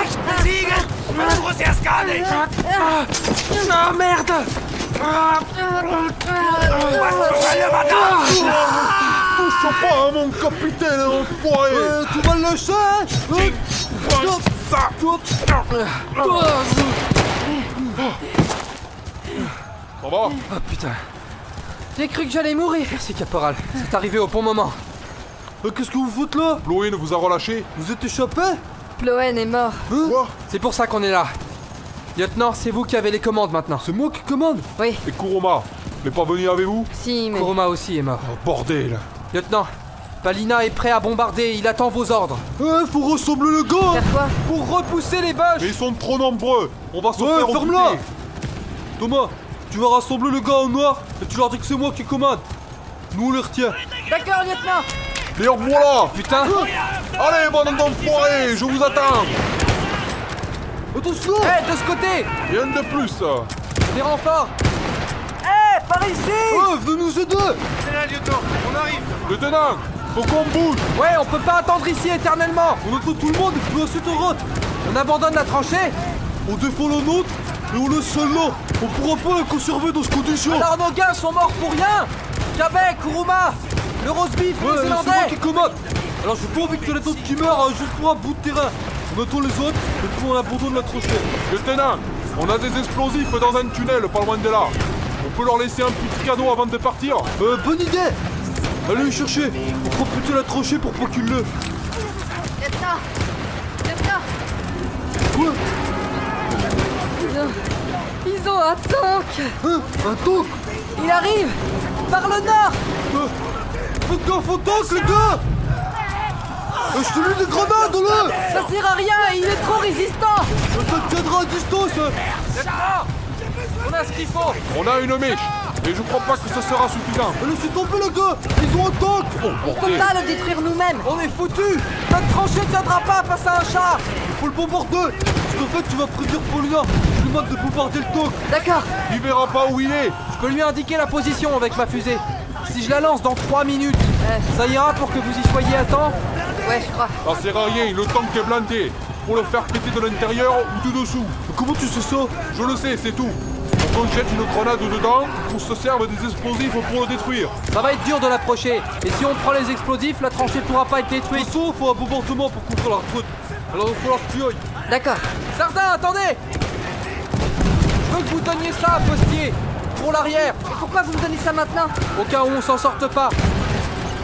Nicht besiegen! Du musst erst gar nicht! Ah merde! Was zur Hölle war das? Touche pas à mon capitaine, enfoiré! Tu vas le lâcher, Ça va? Oh putain. J'ai cru que j'allais mourir. Merci caporal. C'est arrivé au bon moment. Qu'est-ce que vous faites là? Chloé vous a relâché? Vous êtes échappé? Ploen est mort. Quoi? C'est pour ça qu'on est là. Lieutenant, c'est vous qui avez les commandes maintenant. C'est moi qui commande? Oui, Et Kuruma? n'est pas venu avec vous? si, mais... Kuruma aussi est mort. Oh, bordel! Lieutenant, Palina est prêt à bombarder. Il attend vos ordres. Faut rassembler le gars! Faire quoi? Pour repousser les boches. Mais ils sont trop nombreux! On va se Ouais, faire ferme-la! occuper. Thomas, tu vas rassembler le gars en noir et tu leur dis que c'est moi qui commande. Nous on les retient. D'accord, lieutenant! Et voilà! Putain. Allez, bande d'enfoirés, je vous attends! Attention! Hé, de ce côté. Rien de plus! Des renforts. Par ici! Oh, venez nous aider! Lieutenant! Faut qu'on bouge! Ouais, on peut pas attendre ici éternellement. On attend tout le monde et puis ensuite on rentre. On abandonne la tranchée. On défend la nôtre et on laisse celle-là. On pourra pas la conserver dans ce condition. Alors nos gars sont morts pour rien. Kabek, Kuruma, le roast beef, Ouais, les c'est moi Zélandais. qui commande. Alors j'ai pas envie que les autres qui meurent juste pour un bout de terrain. On attend les autres et puis on abandonne la tranchée. Lieutenant! On a des explosifs dans un tunnel pas loin de là! On peut leur laisser un petit cadeau avant de partir! Bonne idée! Allez les chercher. On prend plutôt la tranchée pour pas qu'ils le... Lieutenant! Lieutenant! Quoi? Ils ont un tank. Hein? Un tank? Il arrive. Par le nord. Faites gaffe au tank, les gars! Je te mets des grenades, là! Ça sert à rien, il est trop résistant. Ça te tiendra à distance, hein. On a ce qu'il faut. On a une mèche, et je crois pas que ce sera suffisant. Laissez tomber, les gars! Ils ont un tank! On peut pas le détruire nous-mêmes. On est foutus! Notre tranchée tiendra pas face à un char! Il faut le bombarder! Parce qu'en fait, tu vas prédire Paulina! Je lui demande de bombarder le tank! D'accord. Il verra pas où il est. Je peux lui indiquer la position avec ma fusée. Si je la lance dans 3 minutes, ça ira pour que vous y soyez à temps? Ouais, je crois. Ça sert à rien, le tank est blindé. Pour le faire péter de l'intérieur ou de dessous. Comment tu sais ça? Je le sais, c'est tout. On jette une grenade dedans, on se serve des explosifs pour le détruire. Ça va être dur de l'approcher. Et si on prend les explosifs, la tranchée pourra pas être De détruite. toute façon, il faut un bombardement pour couvrir la retraite. Alors il va falloir que tu ailles. D'accord. Sardin, attendez! Je veux que vous donniez ça à Postier. Pour l'arrière. Et pourquoi vous me donnez ça maintenant? Au cas où on s'en sorte pas.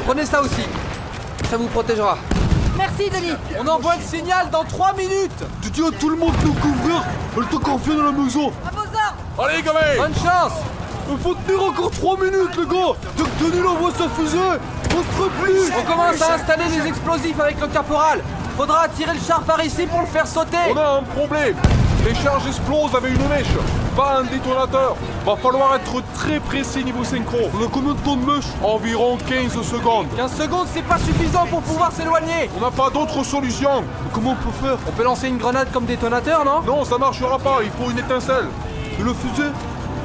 Prenez ça aussi. Ça vous protégera. Merci, Denis. On envoie le signal dans 3 minutes. Tu dis à tout le monde de nous couvrir, le temps qu'on revient dans la maison. À vos ordres. Allez, gamin! Bonne chance. Il faut tenir encore 3 minutes, les gars. Dès que Denis envoie sa fusée, on se replie. On commence à installer les explosifs avec le caporal. Faudra attirer le char par ici pour le faire sauter. On a un problème. Les charges explosent avec une mèche, pas un détonateur. Va falloir être très précis niveau synchro. On a combien de temps de mèche? Environ 15 secondes. 15 secondes, c'est pas suffisant pour pouvoir s'éloigner. On n'a pas d'autre solution. Comment on peut faire? On peut lancer une grenade comme détonateur, non? Non, ça marchera pas, il faut une étincelle. Et la fusée?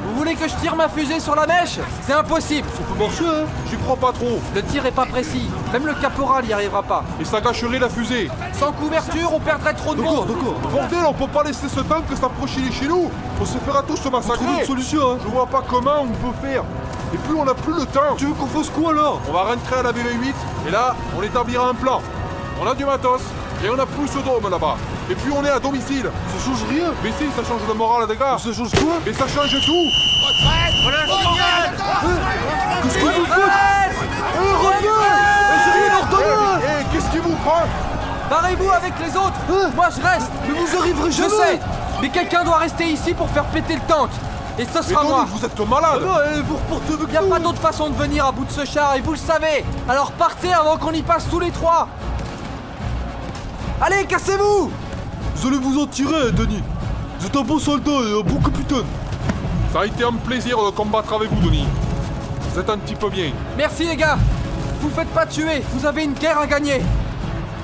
Vous voulez que je tire ma fusée sur la mèche? C'est impossible. Ça peut marcher, hein? J'y crois pas trop. Le tir est pas précis. Même le caporal y arrivera pas. Et ça gâcherait la fusée. Sans couverture, on perdrait trop de D'accord, monde. d'accord. Bordel, on peut pas laisser ce tank s'approcher de chez nous. On se fera tous se Trouver massacrer. une solution, hein? Je vois pas comment on peut faire. Et puis on n'a plus le temps. Tu veux qu'on fasse quoi, alors? On va rentrer à la BB8 et là, on établira un plan. On a du matos et on a plus ce dôme là-bas. Et puis on est à domicile. Ça change rien. Mais si, ça change le moral des gars. Ça change quoi? Mais ça change tout. Qu'est-ce que vous faites? Reviens! J'ai rien ordonné! Eh, qu'est-ce qui vous prend? Barrez-vous avec les autres. Moi, je reste. Mais vous arriverez Je jamais! sais. Mais quelqu'un doit rester ici pour faire péter le tank. Et ce Mais sera Tony, moi. vous êtes malade. Non, vous reportez avec Y a nous. pas d'autre façon de venir à bout de ce char et vous le savez. Alors partez avant qu'on y passe tous les trois. Allez, cassez-vous. Vous allez vous en tirer, Denis. Vous êtes un bon soldat et un bon capitaine. Ça a été un plaisir de combattre avec vous, Denis. Vous êtes un petit peu bien. Merci les gars. Vous faites pas tuer. Vous avez une guerre à gagner.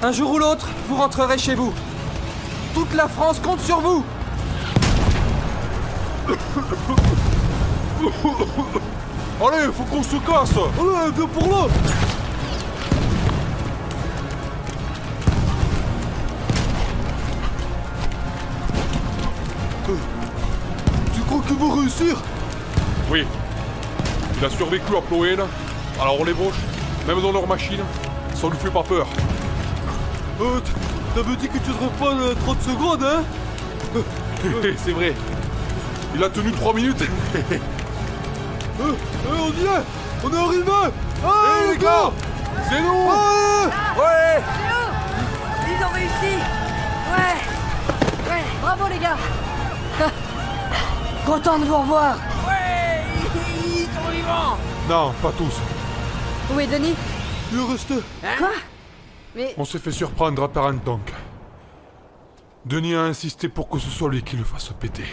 Un jour ou l'autre, vous rentrerez chez vous. Toute la France compte sur vous. Allez, faut qu'on se casse. Allez, viens pour là. Tu crois qu'il va réussir? Oui. Il a survécu à Ploen. Alors on l'ébauche, même dans leur machine, ça lui fait pas peur. T'avais dit que tu serais pas 30 secondes, hein? C'est vrai. Il a tenu 3 minutes. On y est! On est arrivé! Eh les gars, c'est nous. Ouais. Ils ont réussi. Ouais. Ouais, bravo les gars. Content de vous revoir. Ouais, ils sont vivants. Non, pas tous. Où est Denis? Il est resté. Quoi? Mais On s'est fait surprendre par un tank. Denis a insisté pour que ce soit lui qui le fasse péter.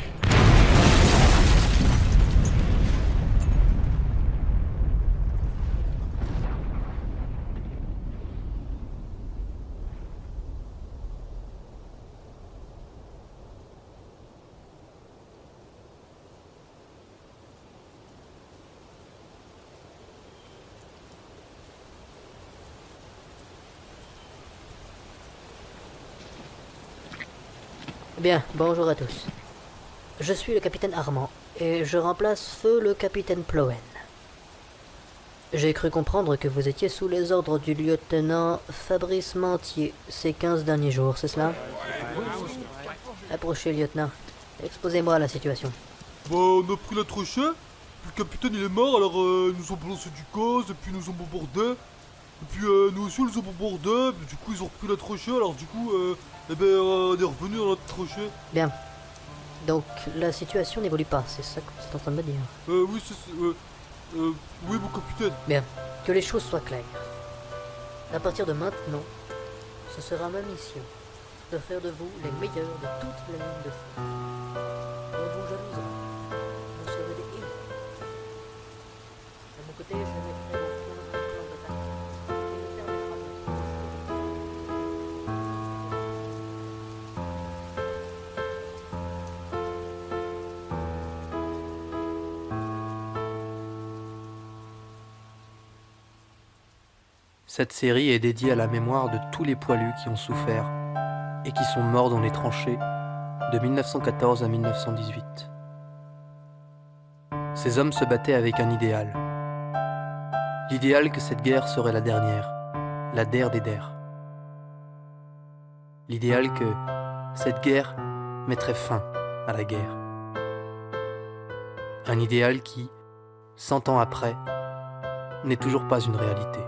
Bien, bonjour à tous. Je suis le capitaine Armand, et je remplace feu le capitaine Ploen. J'ai cru comprendre que vous étiez sous les ordres du lieutenant Fabrice Mantier ces 15 derniers jours, c'est cela? Approchez, lieutenant. Exposez-moi la situation. Bah, on a pris la tranchée, puis le capitaine il est mort, alors ils nous ont balancé du gaz, et puis ils nous ont bombardé. Et puis nous aussi on les a bombardés, puis du coup ils ont repris la tranchée, alors du coup Eh ben, on est revenu dans notre tranchée. Bien. Donc, la situation n'évolue pas, c'est ça que vous êtes en train de me dire. Oui, oui, mon capitaine. Bien. Que les choses soient claires. À partir de maintenant, ce sera ma mission de faire de vous les meilleurs de toutes les lignes de front. On vous jalousera. Vous serez des héros. De mon côté, je mettrai en place un plan d'attaque qui nous permettra Cette série est dédiée à la mémoire de tous les poilus qui ont souffert et qui sont morts dans les tranchées de 1914 à 1918. Ces hommes se battaient avec un idéal. L'idéal que cette guerre serait la dernière, la der des der. L'idéal que cette guerre mettrait fin à la guerre. Un idéal qui, 100 ans après, n'est toujours pas une réalité.